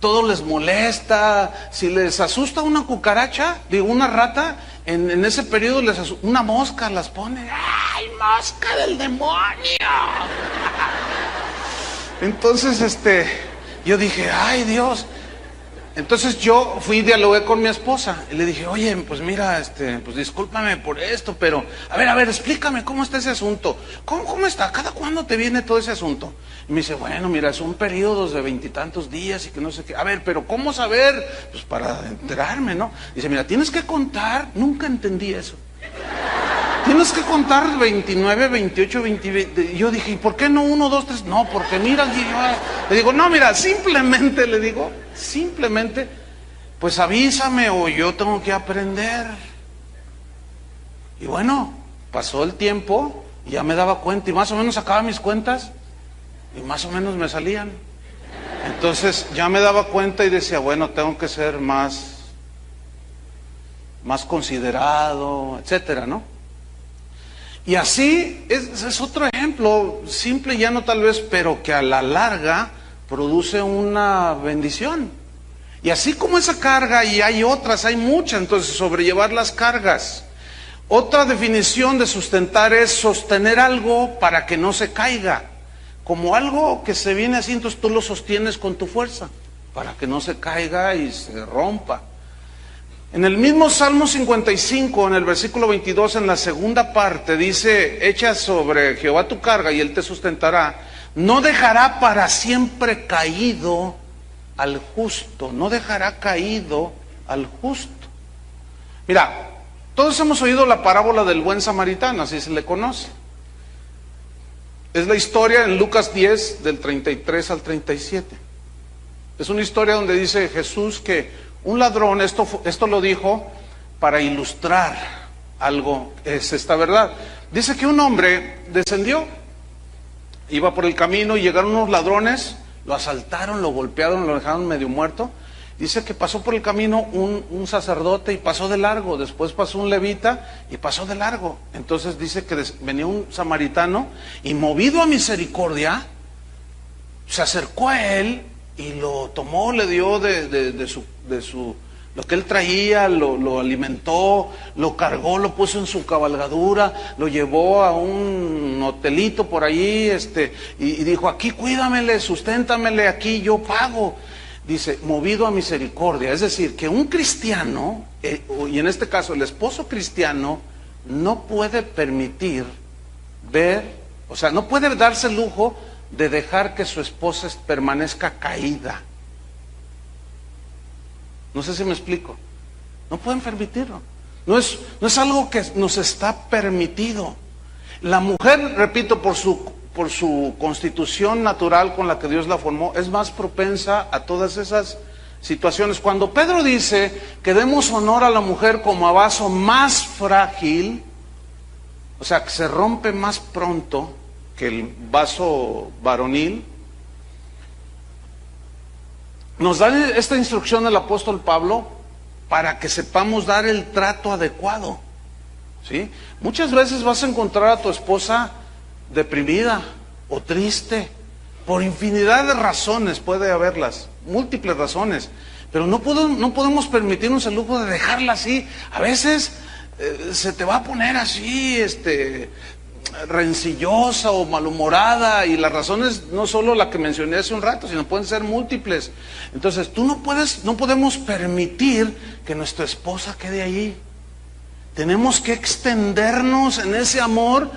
todo les molesta. Si les asusta una cucaracha, una rata, en ese periodo una mosca las pone, ¡ay, mosca del demonio! Entonces, yo dije, ay, Dios. Entonces yo fui y dialogué con mi esposa y le dije, oye, pues mira, pues discúlpame por esto, pero a ver, explícame cómo está ese asunto. ¿Cómo está? ¿Cada cuándo te viene todo ese asunto? Y me dice, bueno, mira, son periodos de 20 y tantos días y que no sé qué. A ver, pero ¿cómo saber? Pues para enterarme, ¿no? Dice, mira, tienes que contar, nunca entendí eso. Tienes que contar 29, 28, 20. Y yo dije, ¿y por qué no 1, 2, 3? No, porque mira, le digo, no, mira, simplemente, pues avísame o yo tengo que aprender. Y bueno, pasó el tiempo y ya me daba cuenta y más o menos sacaba mis cuentas y más o menos me salían. Entonces ya me daba cuenta y decía, bueno, tengo que ser más considerado, etcétera, ¿no? Y así es otro ejemplo, simple y llano tal vez, pero que a la larga produce una bendición. Y así como esa carga, y hay otras, hay muchas, entonces sobrellevar las cargas. Otra definición de sustentar es sostener algo para que no se caiga. Como algo que se viene así, entonces tú lo sostienes con tu fuerza, para que no se caiga y se rompa. En el mismo Salmo 55, en el versículo 22, en la segunda parte, dice: echa sobre Jehová tu carga y Él te sustentará. No dejará para siempre caído al justo. No dejará caído al justo. Mira, todos hemos oído la parábola del buen samaritano, así se le conoce. Es la historia en Lucas 10, del 33 al 37. Es una historia donde dice Jesús que un ladrón, esto lo dijo para ilustrar algo, es esta verdad. Dice que un hombre descendió, iba por el camino y llegaron unos ladrones, lo asaltaron, lo golpearon, lo dejaron medio muerto. Dice que pasó por el camino un sacerdote y pasó de largo, después pasó un levita y pasó de largo. Entonces dice que venía un samaritano y, movido a misericordia, se acercó a él y lo tomó, le dio de su lo que él traía, lo alimentó, lo cargó, lo puso en su cabalgadura, lo llevó a un hotelito por allí, y dijo: aquí cuídamele, susténtamele, aquí yo pago. Dice, movido a misericordia. Es decir, que un cristiano, y en este caso el esposo cristiano, no puede permitir no puede darse el lujo de dejar que su esposa permanezca caída. No sé si me explico. No pueden permitirlo. No es algo que nos está permitido. La mujer, repito, por su constitución natural con la que Dios la formó, es más propensa a todas esas situaciones. Cuando Pedro dice que demos honor a la mujer como a vaso más frágil, o sea, que se rompe más pronto que el vaso varonil, nos da esta instrucción el apóstol Pablo para que sepamos dar el trato adecuado, ¿sí? Muchas veces vas a encontrar a tu esposa deprimida o triste, por infinidad de razones, puede haberlas, múltiples razones, pero no podemos permitirnos el lujo de dejarla así. A veces se te va a poner así, rencillosa o malhumorada, y las razones no solo la que mencioné hace un rato, sino pueden ser múltiples. Entonces no podemos permitir que nuestra esposa quede ahí. Tenemos que extendernos en ese amor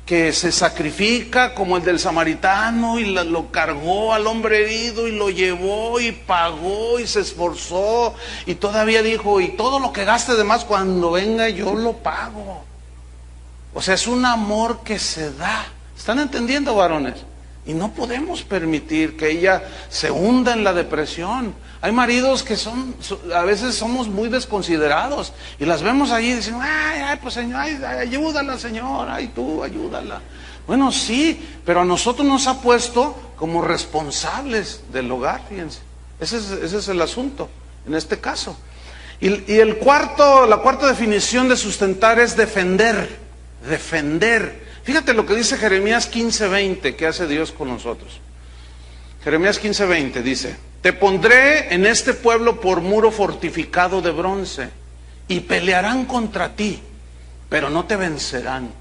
que se sacrifica, como el del samaritano, y lo cargó al hombre herido y lo llevó y pagó y se esforzó, y todavía dijo: y todo lo que gaste de más, cuando venga yo lo pago. O sea, es un amor que se da. ¿Están entendiendo, varones? Y no podemos permitir que ella se hunda en la depresión. Hay maridos que a veces somos muy desconsiderados y las vemos allí y dicen: ay, pues señor, ayúdala, señor, ay, tú, ayúdala. Bueno, sí, pero a nosotros nos ha puesto como responsables del hogar, fíjense. Ese es el asunto, en este caso. Y la cuarta definición de sustentar es defender. Defender. Fíjate lo que dice Jeremías 15:20, que hace Dios con nosotros. Jeremías 15:20 dice: te pondré en este pueblo por muro fortificado de bronce, y pelearán contra ti, pero no te vencerán,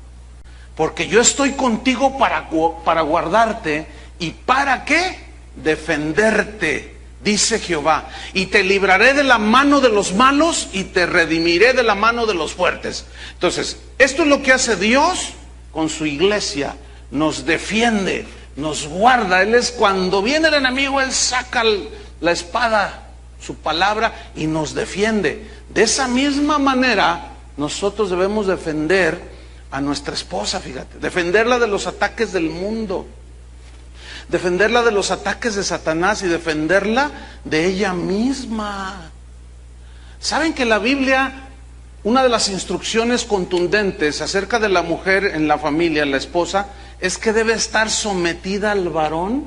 porque yo estoy contigo para guardarte. ¿Y para qué? Defenderte, dice Jehová. Y te libraré de la mano de los malos y te redimiré de la mano de los fuertes. Entonces, esto es lo que hace Dios con su iglesia. Nos defiende, nos guarda. Él es, cuando viene el enemigo, Él saca la espada, su palabra, y nos defiende. De esa misma manera, nosotros debemos defender a nuestra esposa, fíjate. Defenderla de los ataques del mundo, defenderla de los ataques de Satanás y defenderla de ella misma. ¿Saben que la Biblia, una de las instrucciones contundentes acerca de la mujer en la familia, la esposa, es que debe estar sometida al varón?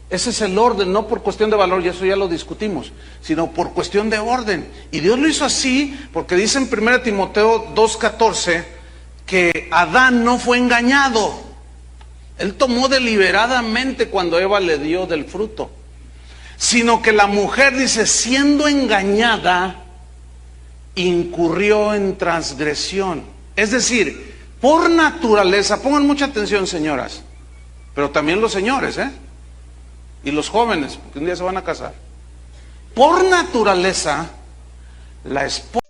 Ese es el orden, no por cuestión de valor, y eso ya lo discutimos, sino por cuestión de orden. Y Dios lo hizo así porque dice en 1 Timoteo 2:14 que Adán no fue engañado. Él tomó deliberadamente cuando Eva le dio del fruto. Sino que la mujer, dice, siendo engañada, incurrió en transgresión. Es decir, por naturaleza, pongan mucha atención, señoras, pero también los señores, y los jóvenes, porque un día se van a casar. Por naturaleza, la esposa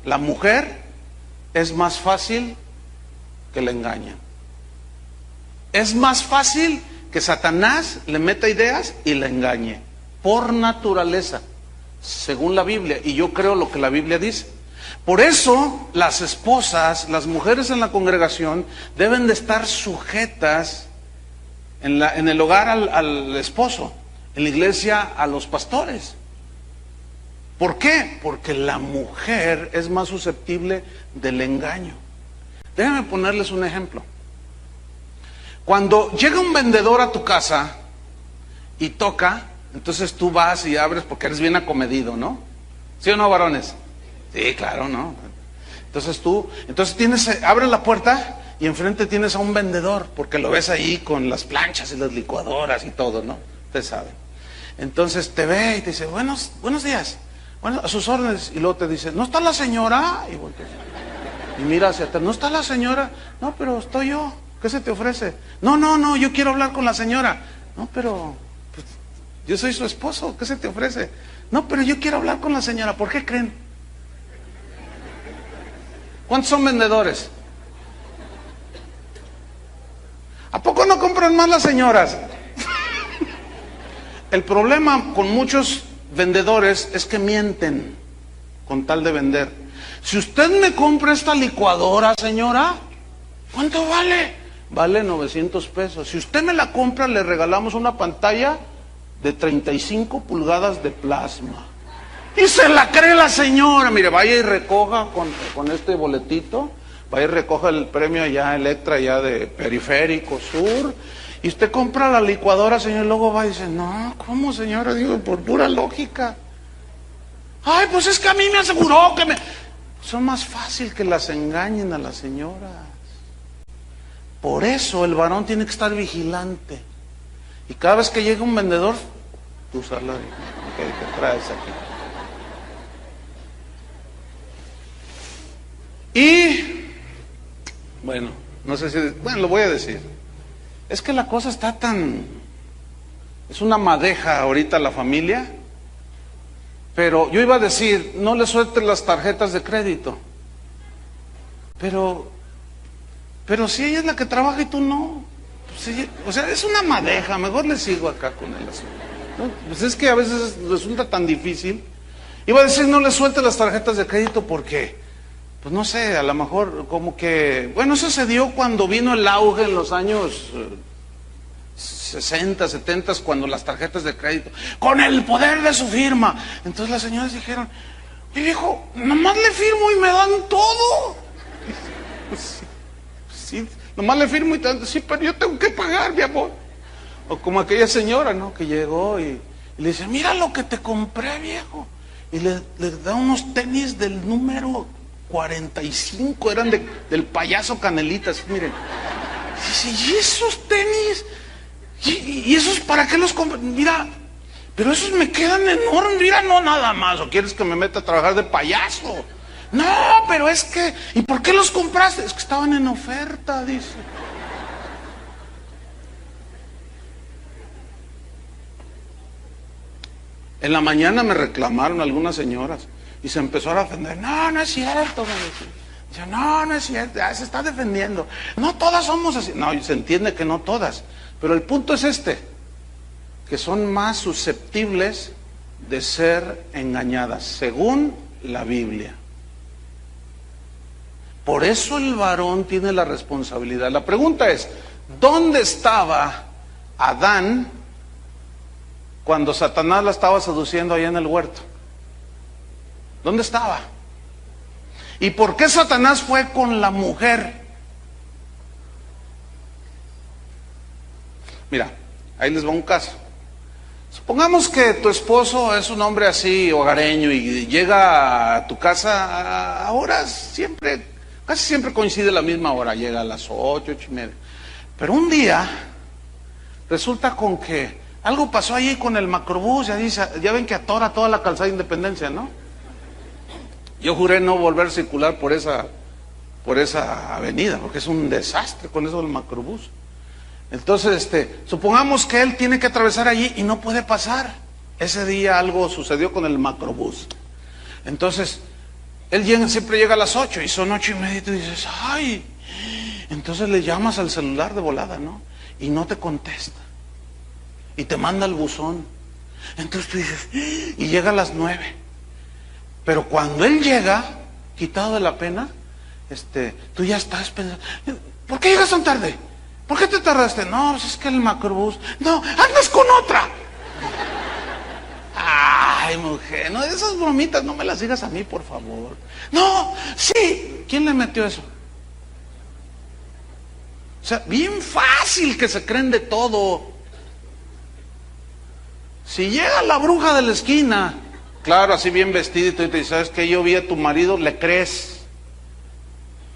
la mujer, es más fácil que la engañen. Es más fácil que Satanás le meta ideas y la engañe. Por naturaleza, según la Biblia. Y yo creo lo que la Biblia dice. Por eso las esposas, las mujeres en la congregación, deben de estar sujetas en el hogar al esposo, en la iglesia a los pastores. ¿Por qué? Porque la mujer es más susceptible del engaño. Déjenme ponerles un ejemplo. Cuando llega un vendedor a tu casa y toca, entonces tú vas y abres porque eres bien acomedido, ¿no? ¿Sí o no, varones? Sí, claro, ¿no? Entonces abres la puerta y enfrente tienes a un vendedor, porque lo ves ahí con las planchas y las licuadoras y todo, ¿no? Ustedes saben. Entonces te ve y te dice, buenos días. Bueno, a sus órdenes. Y luego te dice, ¿no está la señora? Y volteas. Y mira hacia atrás, ¿no está la señora? No, pero estoy yo. ¿Qué se te ofrece? No, yo quiero hablar con la señora. No, pero pues, yo soy su esposo. ¿Qué se te ofrece? No, pero yo quiero hablar con la señora. ¿Por qué creen? ¿Cuántos son vendedores? ¿A poco no compran más las señoras? El problema con muchos vendedores es que mienten con tal de vender. Si usted me compra esta licuadora, señora, ¿cuánto vale? Vale 900 pesos. Si usted me la compra, le regalamos una pantalla de 35 pulgadas de plasma. Y se la cree la señora. Mire, vaya y recoja con este boletito, vaya y recoja el premio allá, Electra, allá de Periférico Sur. Y usted compra la licuadora, señor, y luego va y dice, no, ¿cómo, señora? Digo, por pura lógica. Ay, pues es que a mí me aseguró que me... Son más fácil que las engañen a las señoras. Por eso el varón tiene que estar vigilante. Y cada vez que llega un vendedor, tú usarla, ¿qué traes aquí? Y, bueno, no sé si... Bueno, lo voy a decir. Es que la cosa está tan... Es una madeja ahorita la familia. Pero yo iba a decir, no le sueltes las tarjetas de crédito. Pero si ella es la que trabaja y tú no. Pues ella, o sea, es una madeja, mejor le sigo acá con el asunto. ¿No? Pues es que a veces resulta tan difícil. Iba a decir, no le sueltes las tarjetas de crédito porque, pues no sé, a lo mejor como que... Bueno, eso se dio cuando vino el auge en los años 60, 70, cuando las tarjetas de crédito, con el poder de su firma. Entonces las señoras dijeron, mi viejo, nomás le firmo y me dan todo. Sí, nomás le firmo y te dan, sí, pero yo tengo que pagar, mi amor. O como aquella señora, ¿no? Que llegó y le dice, mira lo que te compré, viejo. Y le da unos tenis del número 45, eran del payaso Canelitas, miren. Y dice, ¿y esos tenis? ¿Y esos para qué los compras? Mira, pero esos me quedan enormes, mira, no nada más. ¿O quieres que me meta a trabajar de payaso? No, pero es que... ¿Y por qué los compraste? Es que estaban en oferta, dice. En la mañana me reclamaron algunas señoras y se empezaron a defender. No, no es cierto, me decía. Dice, no, no es cierto, se está defendiendo. No todas somos así. No, se entiende que no todas. Pero el punto es este, que son más susceptibles de ser engañadas, según la Biblia. Por eso el varón tiene la responsabilidad. La pregunta es, ¿dónde estaba Adán cuando Satanás la estaba seduciendo allá en el huerto? ¿Dónde estaba? ¿Y por qué Satanás fue con la mujer? Mira, ahí les va un caso. Supongamos que tu esposo es un hombre así, hogareño, y llega a tu casa a horas siempre, casi siempre coincide la misma hora, llega a las 8, 8:30. Pero un día resulta con que algo pasó ahí con el macrobús, ya ven que atora toda la calzada de Independencia, ¿no? Yo juré no volver a circular por esa avenida, porque es un desastre con eso del macrobús. Entonces, supongamos que él tiene que atravesar allí y no puede pasar. Ese día algo sucedió con el macrobús. Entonces, él siempre llega a las 8 y son 8:30 y tú dices, ¡ay! Entonces le llamas al celular de volada, ¿no? Y no te contesta. Y te manda al buzón. Entonces tú dices, y llega a las 9. Pero cuando él llega, quitado de la pena, tú ya estás pensando, ¿por qué llegas tan tarde? ¿Por qué te tardaste? No, pues es que el macrobús. No, andas con otra. Ay, mujer, no, esas bromitas no me las digas a mí, por favor. No, sí. ¿Quién le metió eso? O sea, bien fácil que se creen de todo. Si llega la bruja de la esquina, claro, así bien vestidito, y te dice, ¿sabes qué? Yo vi a tu marido, le crees.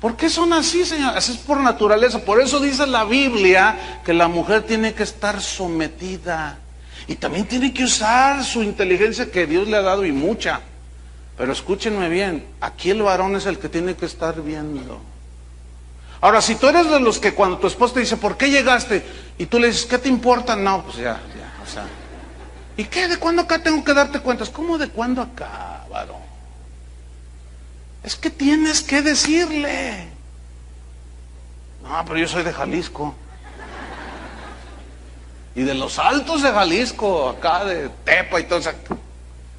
¿Por qué son así, señor? Así es por naturaleza. Por eso dice la Biblia que la mujer tiene que estar sometida. Y también tiene que usar su inteligencia que Dios le ha dado, y mucha. Pero escúchenme bien, aquí el varón es el que tiene que estar viendo. Ahora, si tú eres de los que cuando tu esposa te dice, ¿por qué llegaste? Y tú le dices, ¿qué te importa? No, pues ya, o sea. ¿Y qué? ¿De cuándo acá tengo que darte cuentas? ¿Cómo de cuándo acá, varón? Es que tienes que decirle. No, pero yo soy de Jalisco. Y de los altos de Jalisco, acá de Tepa y todo eso.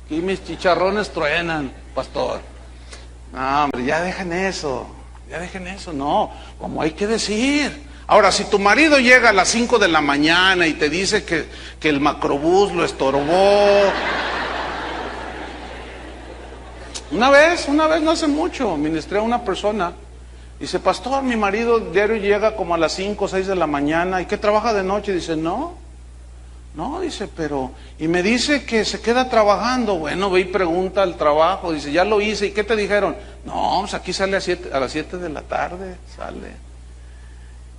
Aquí mis chicharrones truenan, pastor. No, hombre, ya dejen eso, no, como hay que decir. Ahora, si tu marido llega a las 5 de la mañana y te dice que el macrobús lo estorbó. Una vez, no hace mucho, ministré a una persona. Dice, pastor, mi marido diario llega como a las 5 o 6 de la mañana. ¿Y qué trabaja de noche? Dice, no, dice, pero... Y me dice que se queda trabajando. Bueno, ve y pregunta al trabajo. Dice, ya lo hice. ¿Y qué te dijeron? No, pues aquí sale a las 7 de la tarde, sale.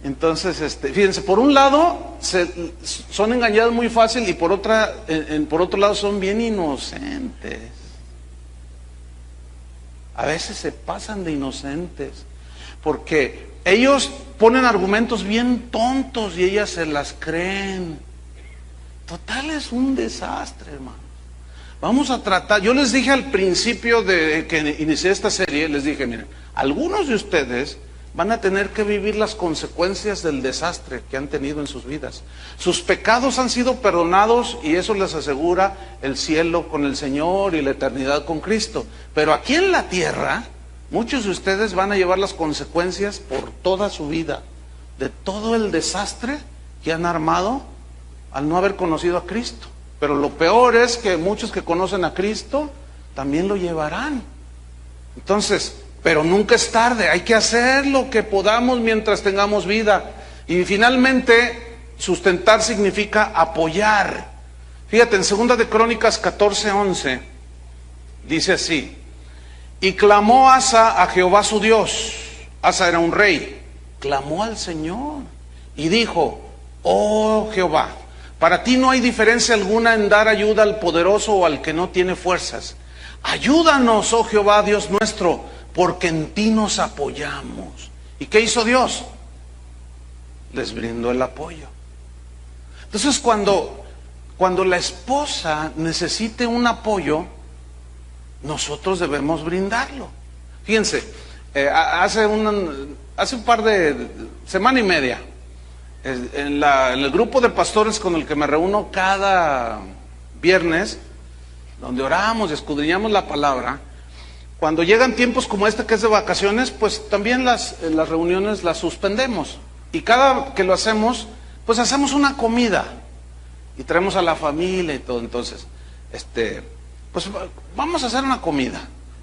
Entonces, fíjense, por un lado son engañados muy fácil y por otro lado son bien inocentes. A veces se pasan de inocentes, porque ellos ponen argumentos bien tontos y ellas se las creen. Total, es un desastre, hermano. Vamos a tratar, yo les dije al principio de que inicié esta serie, les dije, miren, algunos de ustedes van a tener que vivir las consecuencias del desastre que han tenido en sus vidas. Sus pecados han sido perdonados y eso les asegura el cielo con el Señor y la eternidad con Cristo. Pero aquí en la tierra, muchos de ustedes van a llevar las consecuencias por toda su vida, de todo el desastre que han armado al no haber conocido a Cristo. Pero lo peor es que muchos que conocen a Cristo también lo llevarán. Entonces, pero nunca es tarde, hay que hacer lo que podamos mientras tengamos vida. Y finalmente, sustentar significa apoyar. Fíjate, en 2 de Crónicas 14:11, dice así, y clamó Asa a Jehová su Dios. Asa era un rey, clamó al Señor y dijo, oh Jehová, para ti no hay diferencia alguna en dar ayuda al poderoso o al que no tiene fuerzas. Ayúdanos, oh Jehová, Dios nuestro, porque en ti nos apoyamos. ¿Y qué hizo Dios? Les brindó el apoyo. Entonces, cuando la esposa necesite un apoyo, nosotros debemos brindarlo. Fíjense, hace un par de semana y media, en el grupo de pastores con el que me reúno cada viernes, donde oramos y escudriñamos la palabra, cuando llegan tiempos como este que es de vacaciones, pues también las reuniones las suspendemos. Y cada que lo hacemos, pues hacemos una comida. Y traemos a la familia y todo. Entonces, pues vamos a hacer una comida.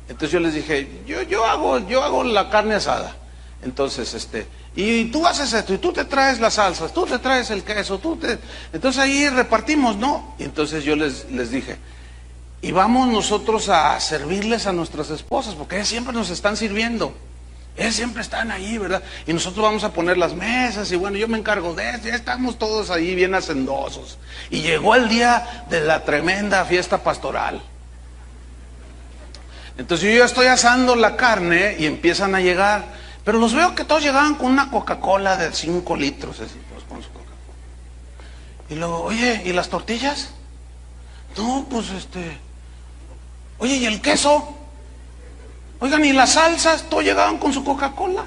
Entonces yo les dije, yo hago la carne asada. Entonces, y tú haces esto, y tú te traes las salsas, tú te traes el queso, entonces ahí repartimos, ¿no? Y entonces yo les dije, y vamos nosotros a servirles a nuestras esposas, porque ellas siempre nos están sirviendo. Ellas siempre están ahí, ¿verdad? Y nosotros vamos a poner las mesas, y bueno, yo me encargo de esto, ya estamos todos ahí bien hacendosos. Y llegó el día de la tremenda fiesta pastoral. Entonces yo ya estoy asando la carne y empiezan a llegar, pero los veo que todos llegaban con una Coca-Cola de 5 litros, así, todos con su Coca-Cola. Y luego, oye, ¿y las tortillas? No, pues oye, ¿y el queso? Oigan, ¿y las salsas? Todos llegaban con su Coca-Cola.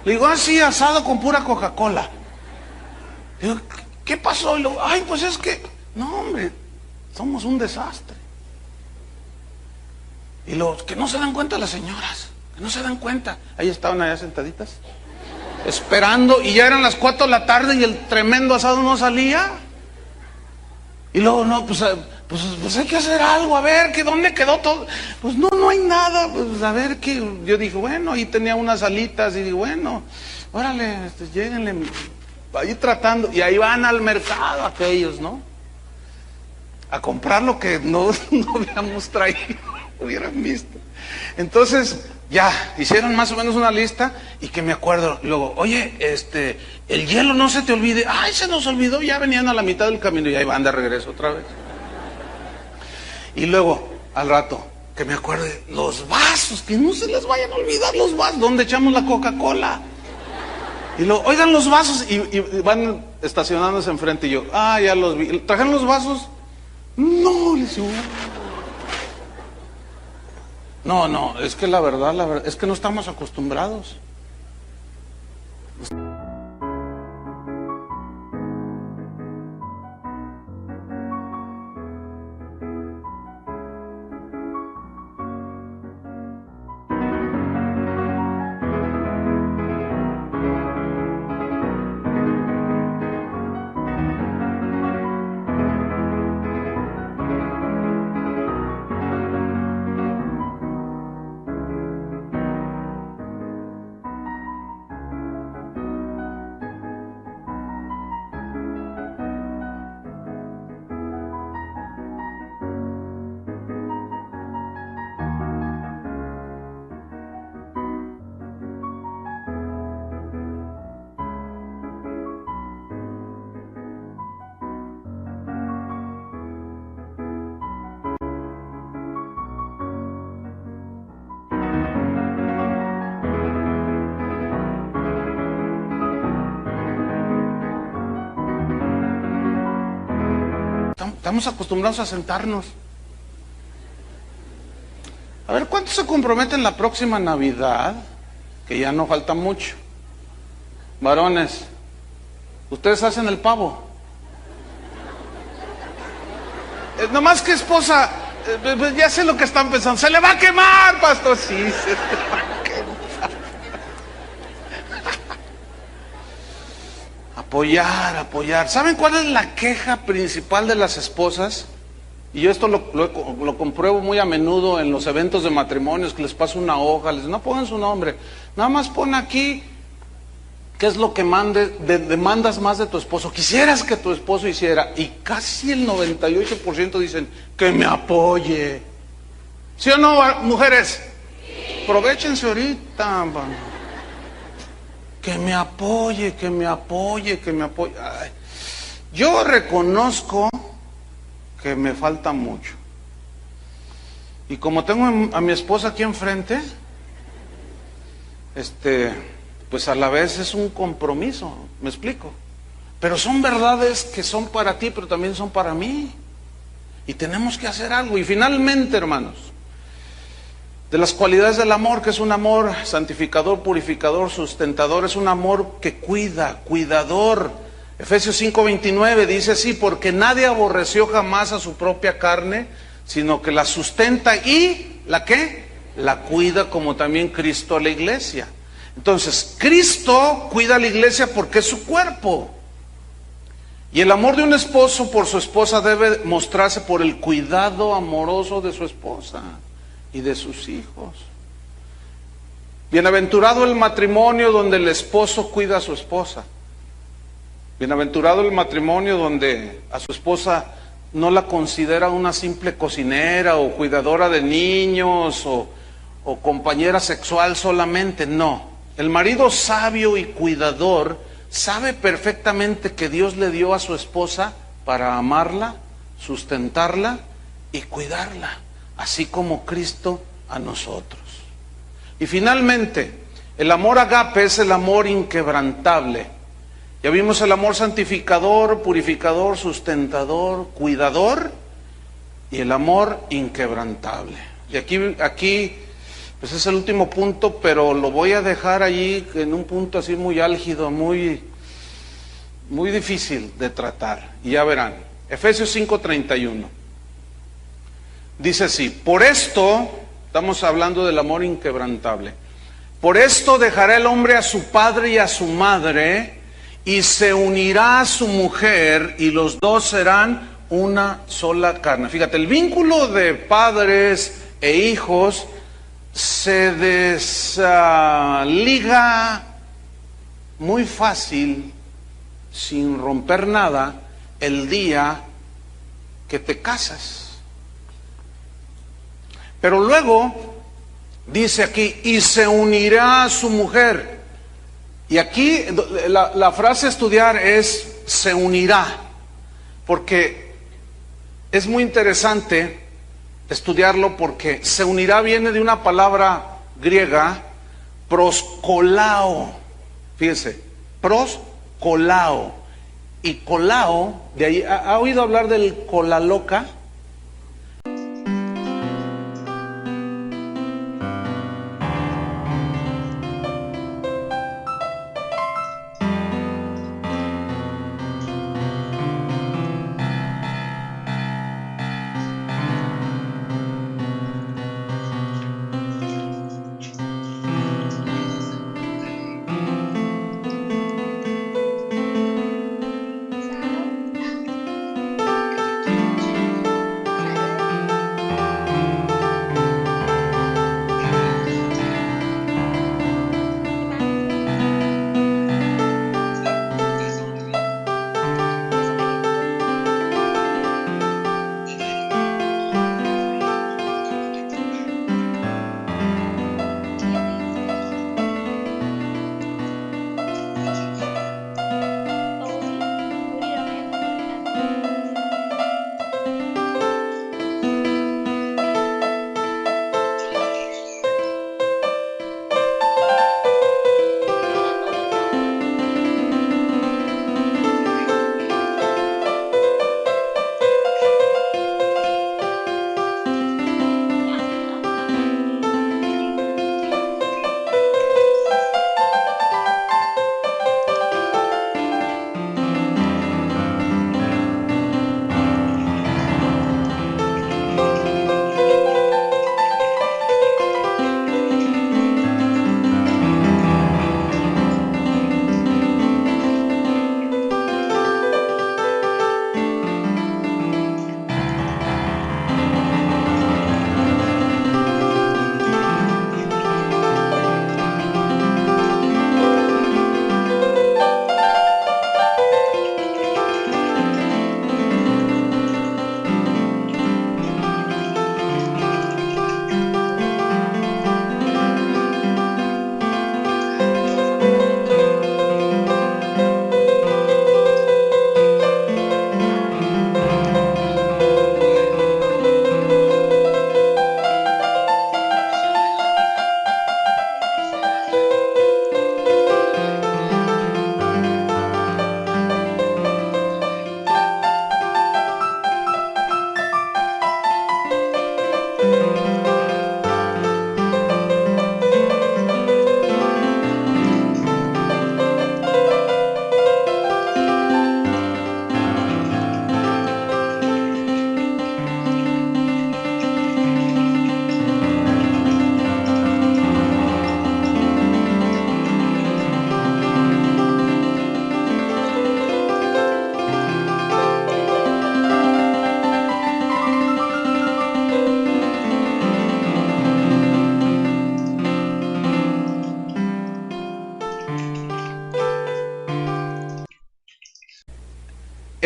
Le digo, sí, asado con pura Coca-Cola. Le digo, ¿qué pasó? Y luego, ay, pues es que, no, hombre, somos un desastre. Y los que no se dan cuenta las señoras, que no se dan cuenta. Ahí estaban allá sentaditas, esperando, y ya eran las 4 de la tarde y el tremendo asado no salía. Y luego, no, pues hay que hacer algo, a ver, ¿dónde quedó todo? Pues no hay nada, pues a ver qué. Yo dije, bueno, ahí tenía unas alitas, y digo, bueno, órale, lléguenle, ahí tratando, y ahí van al mercado aquellos, ¿no? A comprar lo que no habíamos traído, hubieran visto. Entonces, ya, hicieron más o menos una lista, y que me acuerdo, luego, oye, el hielo no se te olvide. Ay, se nos olvidó, ya venían a la mitad del camino, y ahí van de regreso otra vez. Y luego, al rato, que me acuerde, los vasos, que no se les vayan a olvidar los vasos, donde echamos la Coca-Cola. Y luego, oigan los vasos, y van estacionándose enfrente, y yo, ya los vi. ¿Trajeron los vasos? No, les digo. No, es que la verdad, es que no estamos acostumbrados. Estamos acostumbrados a sentarnos. A ver, ¿cuántos se comprometen la próxima Navidad? Que ya no falta mucho. Varones, ustedes hacen el pavo. Nomás que esposa, ya sé lo que están pensando. Se le va a quemar, pastor. Sí, se le va a quemar. Apoyar. ¿Saben cuál es la queja principal de las esposas? Y yo esto lo compruebo muy a menudo en los eventos de matrimonios, que les paso una hoja, les digo, no pongan su nombre, nada más pon aquí qué es lo que demandas más de tu esposo, quisieras que tu esposo hiciera, y casi el 98% dicen, que me apoye. ¿Sí o no, mujeres? Aprovechense ahorita. Que me apoye. Ay, yo reconozco que me falta mucho. Y como tengo a mi esposa aquí enfrente, pues a la vez es un compromiso, ¿me explico? Pero son verdades que son para ti, pero también son para mí. Y tenemos que hacer algo. Y finalmente, hermanos, de las cualidades del amor, que es un amor santificador, purificador, sustentador, es un amor que cuida, cuidador. Efesios 5:29 dice así, porque nadie aborreció jamás a su propia carne, sino que la sustenta y, ¿la qué? La cuida, como también Cristo a la iglesia. Entonces, Cristo cuida a la iglesia porque es su cuerpo. Y el amor de un esposo por su esposa debe mostrarse por el cuidado amoroso de su esposa y de sus hijos. Bienaventurado el matrimonio donde el esposo cuida a su esposa. Bienaventurado el matrimonio donde a su esposa no la considera una simple cocinera o cuidadora de niños o compañera sexual solamente, no. El marido sabio y cuidador sabe perfectamente que Dios le dio a su esposa para amarla, sustentarla y cuidarla, así como Cristo a nosotros. Y finalmente, el amor agape es el amor inquebrantable. Ya vimos el amor santificador, purificador, sustentador, cuidador y el amor inquebrantable. Y aquí pues es el último punto, pero lo voy a dejar allí en un punto así muy álgido, muy difícil de tratar. Y ya verán, Efesios 5:31. Dice así, por esto, estamos hablando del amor inquebrantable, por esto dejará el hombre a su padre y a su madre, y se unirá a su mujer, y los dos serán una sola carne. Fíjate, el vínculo de padres e hijos se desliga muy fácil, sin romper nada, el día que te casas. Pero luego dice aquí, y se unirá a su mujer. Y aquí la frase a estudiar es se unirá, porque es muy interesante estudiarlo, porque se unirá viene de una palabra griega, proskolao. Fíjense, proskolao. Y kolao, de ahí, ¿ha oído hablar del cola loca?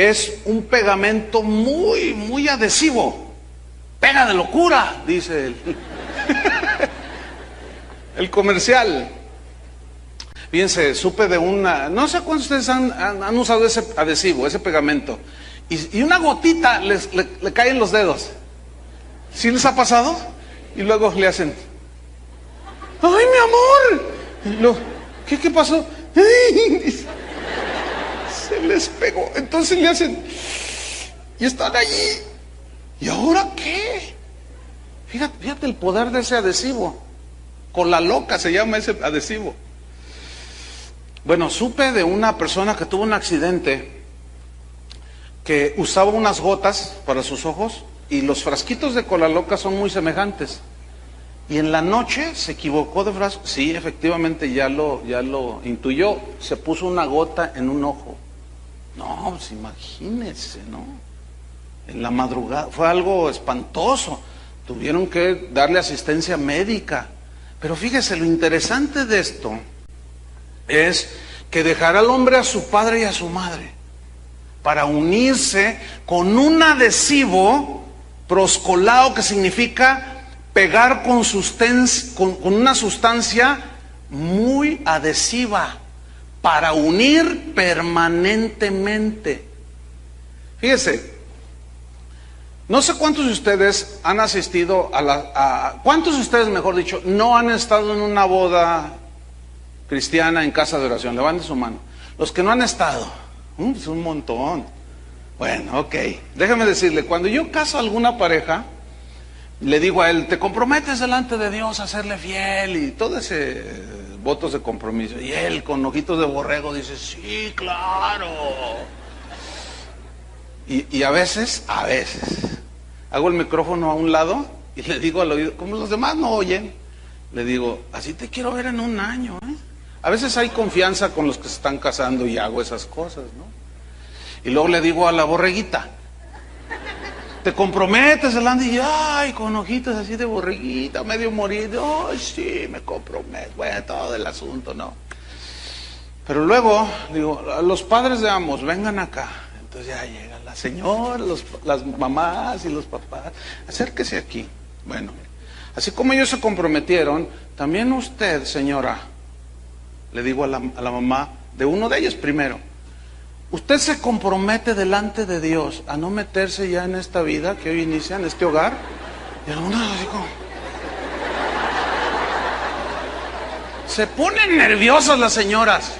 es un pegamento muy, muy adhesivo. Pega de locura, dice el comercial. Fíjense, supe de una, no sé cuántos de ustedes han usado ese adhesivo, ese pegamento, y una gotita le cae en los dedos. ¿Sí les ha pasado? Y luego le hacen, ¡ay, mi amor! Y luego, ¿qué pasó? ¡Ay! Se les pegó. Entonces le hacen, y están allí. ¿Y ahora qué? Fíjate el poder de ese adhesivo. Cola loca se llama ese adhesivo. Bueno, supe de una persona que tuvo un accidente, que usaba unas gotas para sus ojos, y los frasquitos de cola loca son muy semejantes. Y en la noche se equivocó de frasco. Sí, efectivamente ya lo intuyó. Se puso una gota en un ojo. No, pues imagínense, ¿no? En la madrugada, fue algo espantoso. Tuvieron que darle asistencia médica. Pero fíjese, lo interesante de esto es que dejará al hombre a su padre y a su madre para unirse con un adhesivo proscolao, que significa pegar con una sustancia muy adhesiva para unir permanentemente. Fíjese, no sé cuántos de ustedes han asistido cuántos de ustedes, mejor dicho, no han estado en una boda cristiana en casa de oración. Levanten su mano. Los que no han estado, es un montón. Bueno, ok. Déjeme decirle, cuando yo caso a alguna pareja, le digo a él, ¿te comprometes delante de Dios a serle fiel? Y todo ese votos de compromiso. Y él, con ojitos de borrego, dice, sí, claro. Y a veces, hago el micrófono a un lado y le digo al oído, como los demás no oyen, le digo, así te quiero ver en un año, ¿eh? A veces hay confianza con los que se están casando y hago esas cosas, ¿no? Y luego le digo a la borreguita, ¿te comprometes delante? Y ay, con ojitos así de borreguita, medio morido, ay, sí, me comprometo, bueno, todo el asunto, ¿no? Pero luego, digo, los padres de ambos, vengan acá. Entonces ya llega la señora, las mamás y los papás, acérquese aquí. Bueno, así como ellos se comprometieron, también usted, señora, le digo a la mamá de uno de ellos primero, usted se compromete delante de Dios a no meterse ya en esta vida que hoy inicia, en este hogar. Y algunos así como, se ponen nerviosas las señoras.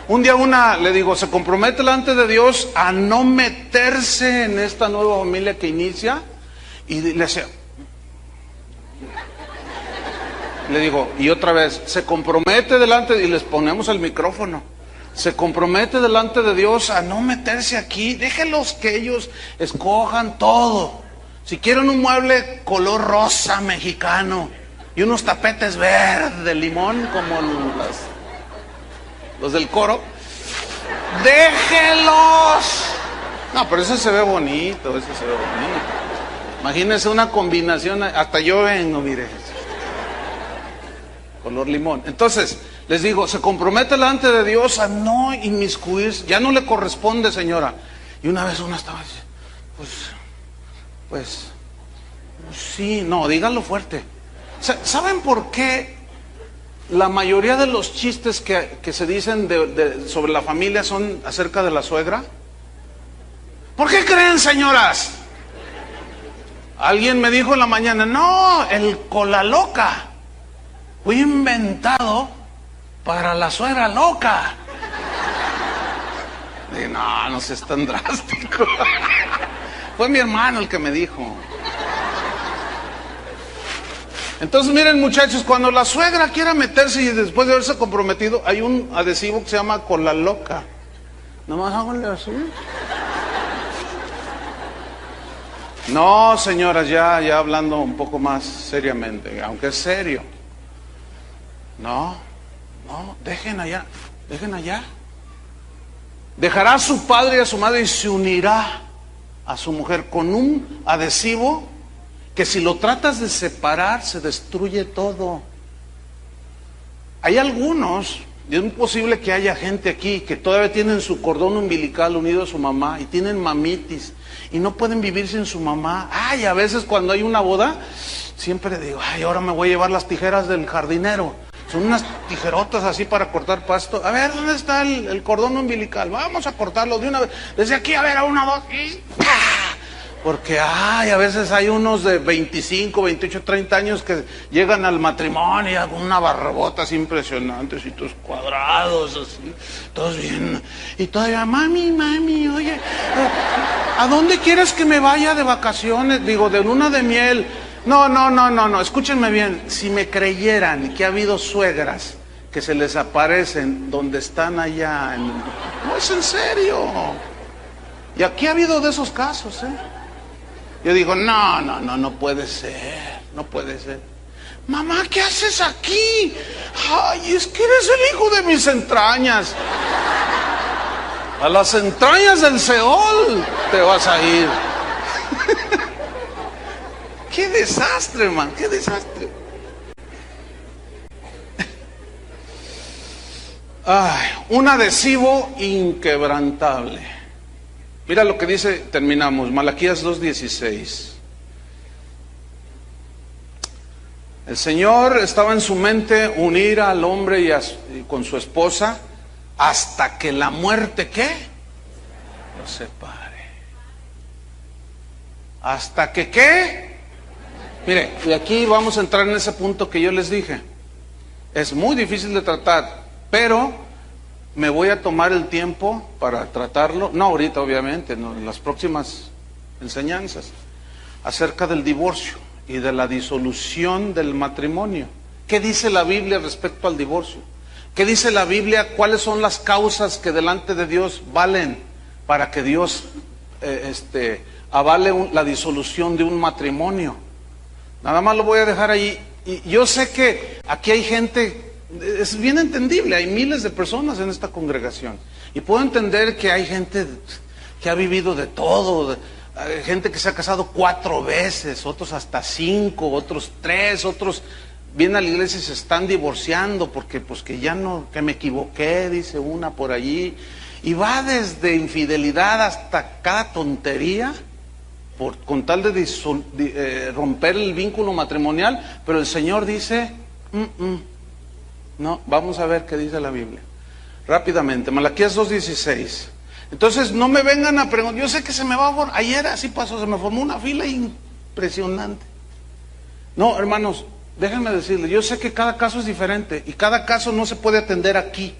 Un día una le digo, se compromete delante de Dios a no meterse en esta nueva familia que inicia. Y le decía, le digo, y otra vez, se compromete delante, y les ponemos el micrófono, se compromete delante de Dios a no meterse aquí, déjenlos que ellos escojan todo. Si quieren un mueble color rosa mexicano y unos tapetes verdes de limón como los del coro, déjenlos. No, pero ese se ve bonito, Imagínense una combinación, hasta yo vengo, mire, color limón. Entonces, les digo, se compromete delante de Dios a no inmiscuirse, ya no le corresponde, señora. Y una vez una estaba diciendo, pues sí, no, díganlo fuerte. ¿Saben por qué la mayoría de los chistes que se dicen sobre la familia son acerca de la suegra? ¿Por qué creen, señoras? Alguien me dijo en la mañana, no, el cola loca fue inventado para la suegra loca. Y no seas tan drástico. Fue mi hermano el que me dijo. Entonces miren, muchachos, cuando la suegra quiera meterse y después de haberse comprometido, hay un adhesivo que se llama cola loca. Nomás háganle así. No, señoras, ya hablando un poco más seriamente, aunque es serio. No, dejen allá. Dejará a su padre y a su madre y se unirá a su mujer con un adhesivo que si lo tratas de separar se destruye todo. Hay algunos Y es muy posible que haya gente aquí que todavía tienen su cordón umbilical unido a su mamá y tienen mamitis y no pueden vivir sin su mamá. Ay, a veces cuando hay una boda, siempre digo, ay, ahora me voy a llevar las tijeras del jardinero. Son unas tijerotas así para cortar pasto. A ver, ¿dónde está el cordón umbilical? Vamos a cortarlo de una vez. Desde aquí, a ver, a una, dos, y ¡pah! Porque, ay, a veces hay unos de 25, 28, 30 años que llegan al matrimonio con una barbota así impresionante, así todos cuadrados, así, todos bien. Y todavía, mami, oye, ¿a dónde quieres que me vaya de vacaciones? Digo, de luna de miel. No, escúchenme bien. Si me creyeran que ha habido suegras que se les aparecen donde están allá, no es en serio. Y aquí ha habido de esos casos, ¿eh? Yo digo, no puede ser, no puede ser. Mamá, ¿qué haces aquí? Ay, es que eres el hijo de mis entrañas. A las entrañas del Seol te vas a ir. ¡Qué desastre, hermano! ¡Qué desastre! Ay, un adhesivo inquebrantable. Mira lo que dice, terminamos, Malaquías 2:16. El Señor estaba en su mente unir al hombre y con su esposa hasta que la muerte, ¿qué? Los separe. ¿Hasta que qué? Mire, y aquí vamos a entrar en ese punto que yo les dije. Es muy difícil de tratar, pero me voy a tomar el tiempo para tratarlo, no ahorita obviamente, no, en las próximas enseñanzas, acerca del divorcio y de la disolución del matrimonio. ¿Qué dice la Biblia respecto al divorcio? ¿Qué dice la Biblia? ¿Cuáles son las causas que delante de Dios valen para que Dios avale la disolución de un matrimonio? Nada más lo voy a dejar ahí. Y yo sé que aquí hay gente, es bien entendible, hay miles de personas en esta congregación. Y puedo entender que hay gente que ha vivido de todo, gente que se ha casado 4 veces, otros hasta 5, otros 3, otros vienen a la iglesia y se están divorciando porque pues que ya no, que me equivoqué, dice una por allí. Y va desde infidelidad hasta cada tontería, con tal de romper el vínculo matrimonial, pero el Señor dice, no, vamos a ver qué dice la Biblia. Rápidamente, Malaquías 2:16. Entonces no me vengan a preguntar, yo sé que se me va a formar, ayer así pasó, se me formó una fila impresionante. No, hermanos, déjenme decirles, yo sé que cada caso es diferente y cada caso no se puede atender aquí.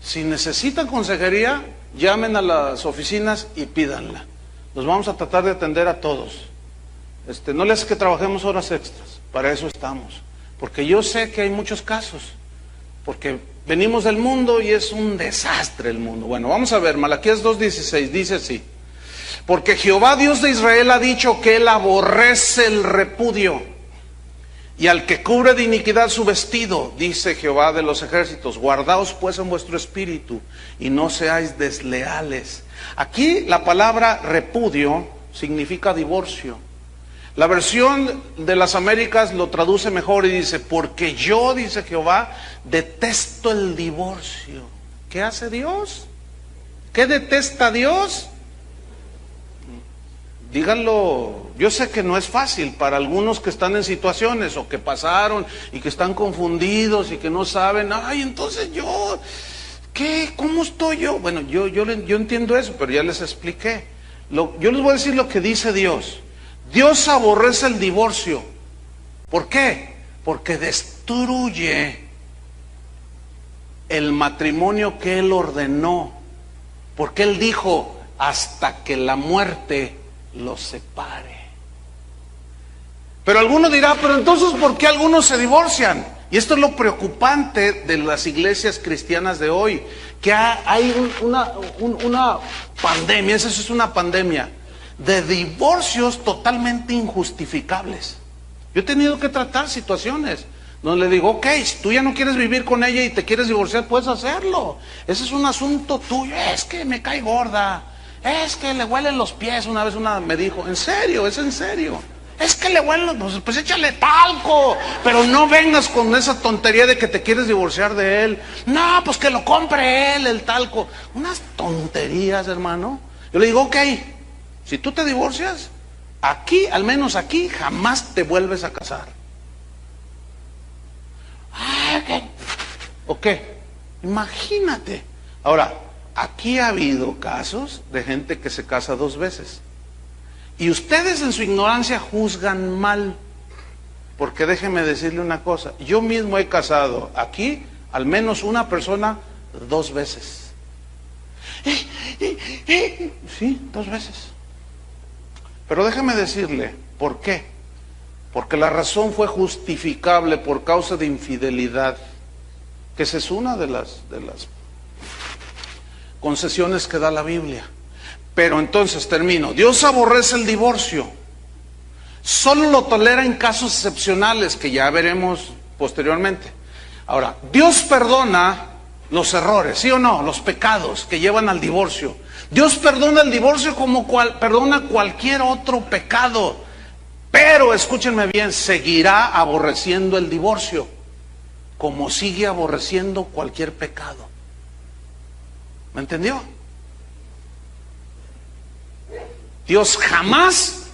Si necesitan consejería, llamen a las oficinas y pídanla. Los vamos a tratar de atender a todos. No les que trabajemos horas extras, para eso estamos. Porque yo sé que hay muchos casos, porque venimos del mundo y es un desastre el mundo. Bueno, vamos a ver, Malaquías 2:16 dice así: porque Jehová Dios de Israel ha dicho que Él aborrece el repudio, y al que cubre de iniquidad su vestido, dice Jehová de los ejércitos, guardaos pues en vuestro espíritu y no seáis desleales. Aquí la palabra repudio significa divorcio. La versión de las Américas lo traduce mejor y dice, porque yo, dice Jehová, detesto el divorcio. ¿Qué hace Dios? ¿Qué detesta Dios? Díganlo, yo sé que no es fácil para algunos que están en situaciones o que pasaron y que están confundidos y que no saben, ay, entonces yo, ¿qué? ¿Cómo estoy yo? Bueno, yo entiendo eso, pero ya les expliqué. Yo les voy a decir lo que dice Dios. Dios aborrece el divorcio. ¿Por qué? Porque destruye el matrimonio que Él ordenó. Porque Él dijo, hasta que la muerte los separe. Pero alguno dirá, pero entonces ¿por qué algunos se divorcian? Y esto es lo preocupante de las iglesias cristianas de hoy, que hay una pandemia, esa es una pandemia, de divorcios totalmente injustificables. Yo he tenido que tratar situaciones donde le digo, ok, si tú ya no quieres vivir con ella y te quieres divorciar, puedes hacerlo. Ese es un asunto tuyo. Es que me cae gorda, es que le huelen los pies. Una vez una me dijo, ¿en serio? ¿Es en serio? Es que le huelen, pues échale talco. Pero no vengas con esa tontería de que te quieres divorciar de él. No, pues que lo compre él, el talco. Unas tonterías, hermano. Yo le digo, ok, si tú te divorcias, aquí, al menos aquí, jamás te vuelves a casar. ¿O qué? Imagínate. Ahora, aquí ha habido casos de gente que se casa 2 veces. Y ustedes en su ignorancia juzgan mal. Porque déjeme decirle una cosa. Yo mismo he casado aquí al menos una persona 2 veces. Sí, 2 veces. Pero déjeme decirle, ¿por qué? Porque la razón fue justificable por causa de infidelidad. Que esa es una de las concesiones que da la Biblia. Pero entonces termino. Dios aborrece el divorcio. Solo lo tolera en casos excepcionales que ya veremos posteriormente. Ahora, Dios perdona los errores, ¿sí o no? Los pecados que llevan al divorcio. Dios perdona el divorcio como perdona cualquier otro pecado. Pero, escúchenme bien, seguirá aborreciendo el divorcio, como sigue aborreciendo cualquier pecado. ¿Me entendió? Dios jamás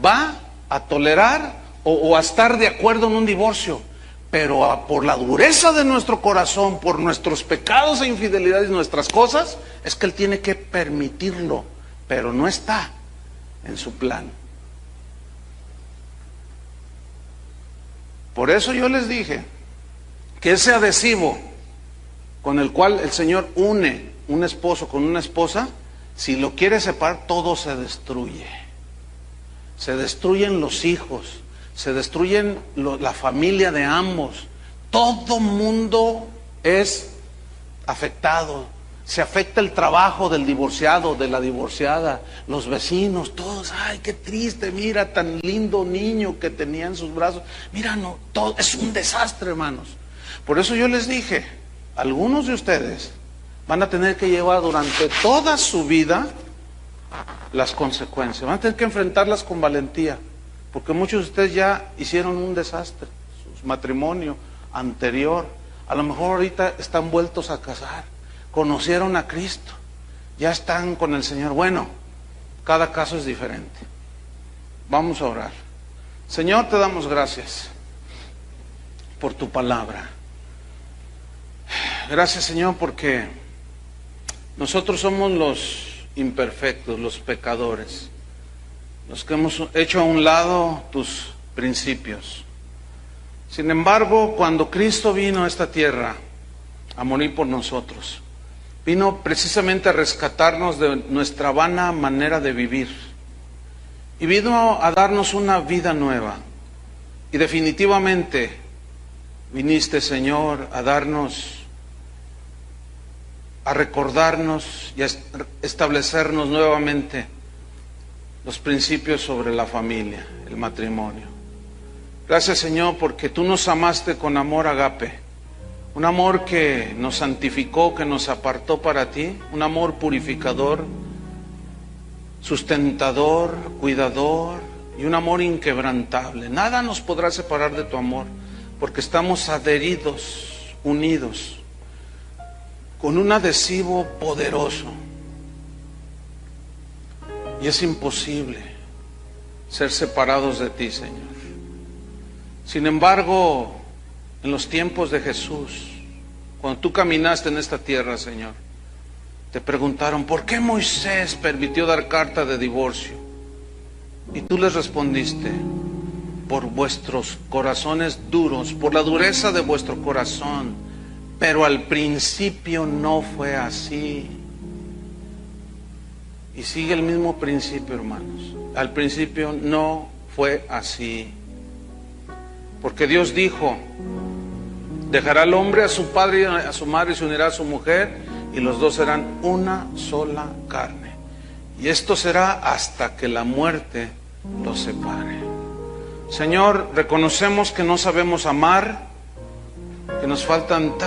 va a tolerar o a estar de acuerdo en un divorcio. Pero por la dureza de nuestro corazón, por nuestros pecados e infidelidades, nuestras cosas, es que Él tiene que permitirlo. Pero no está en su plan. Por eso yo les dije que ese adhesivo con el cual el Señor une un esposo con una esposa, si lo quiere separar, todo se destruye. Se destruyen los hijos, se destruyen la familia de ambos. Todo mundo es afectado. Se afecta el trabajo del divorciado, de la divorciada, los vecinos, todos. Ay, qué triste, mira, tan lindo niño que tenía en sus brazos. Mira, no, todo es un desastre, hermanos. Por eso yo les dije, algunos de ustedes van a tener que llevar durante toda su vida las consecuencias. Van a tener que enfrentarlas con valentía. Porque muchos de ustedes ya hicieron un desastre. Su matrimonio anterior. A lo mejor ahorita están vueltos a casar. Conocieron a Cristo. Ya están con el Señor. Bueno, cada caso es diferente. Vamos a orar. Señor, te damos gracias por tu palabra. Gracias, Señor, porque nosotros somos los imperfectos, los pecadores, los que hemos hecho a un lado tus principios. Sin embargo, cuando Cristo vino a esta tierra a morir por nosotros, vino precisamente a rescatarnos de nuestra vana manera de vivir y vino a darnos una vida nueva. Y definitivamente viniste, Señor, a darnos, a recordarnos y a establecernos nuevamente los principios sobre la familia, el matrimonio. Gracias, Señor, porque tú nos amaste con amor agape, un amor que nos santificó, que nos apartó para ti, un amor purificador, sustentador, cuidador y un amor inquebrantable. Nada nos podrá separar de tu amor, porque estamos adheridos, unidos, con un adhesivo poderoso. Y es imposible ser separados de ti, Señor. Sin embargo, en los tiempos de Jesús, cuando tú caminaste en esta tierra, Señor, te preguntaron, ¿por qué Moisés permitió dar carta de divorcio? Y tú les respondiste, por vuestros corazones duros, por la dureza de vuestro corazón. Pero al principio no fue así. Y sigue el mismo principio, hermanos. Al principio no fue así. Porque Dios dijo, dejará al hombre a su padre y a su madre y se unirá a su mujer, y los dos serán una sola carne. Y esto será hasta que la muerte los separe. Señor, reconocemos que no sabemos amar, que nos faltan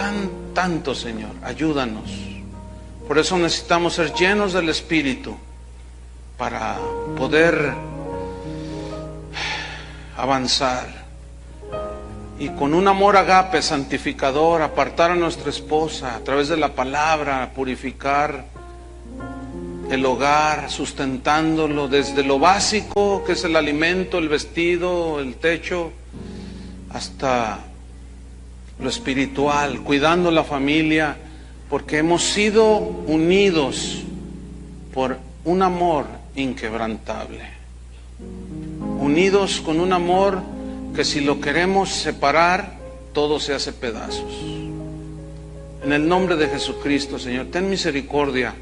tanto, Señor. Ayúdanos. Por eso necesitamos ser llenos del Espíritu para poder avanzar. Y con un amor agape, santificador, apartar a nuestra esposa a través de la palabra, purificar el hogar, sustentándolo desde lo básico, que es el alimento, el vestido, el techo, hasta lo espiritual, cuidando la familia, porque hemos sido unidos por un amor inquebrantable. Unidos con un amor que si lo queremos separar, todo se hace pedazos. En el nombre de Jesucristo, Señor, ten misericordia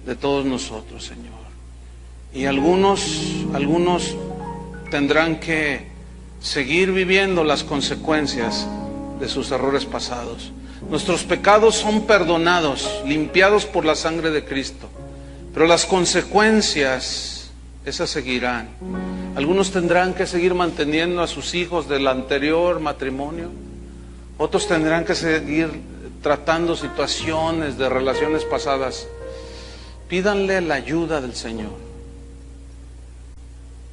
de todos nosotros, Señor. Y algunos tendrán que seguir viviendo las consecuencias de sus errores pasados. Nuestros pecados son perdonados, limpiados por la sangre de Cristo, pero las consecuencias, esas seguirán. Algunos tendrán que seguir manteniendo a sus hijos del anterior matrimonio. Otros tendrán que seguir tratando situaciones de relaciones pasadas. Pídanle la ayuda del Señor.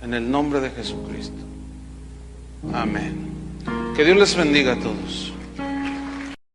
En el nombre de Jesucristo. Amén. Que Dios les bendiga a todos.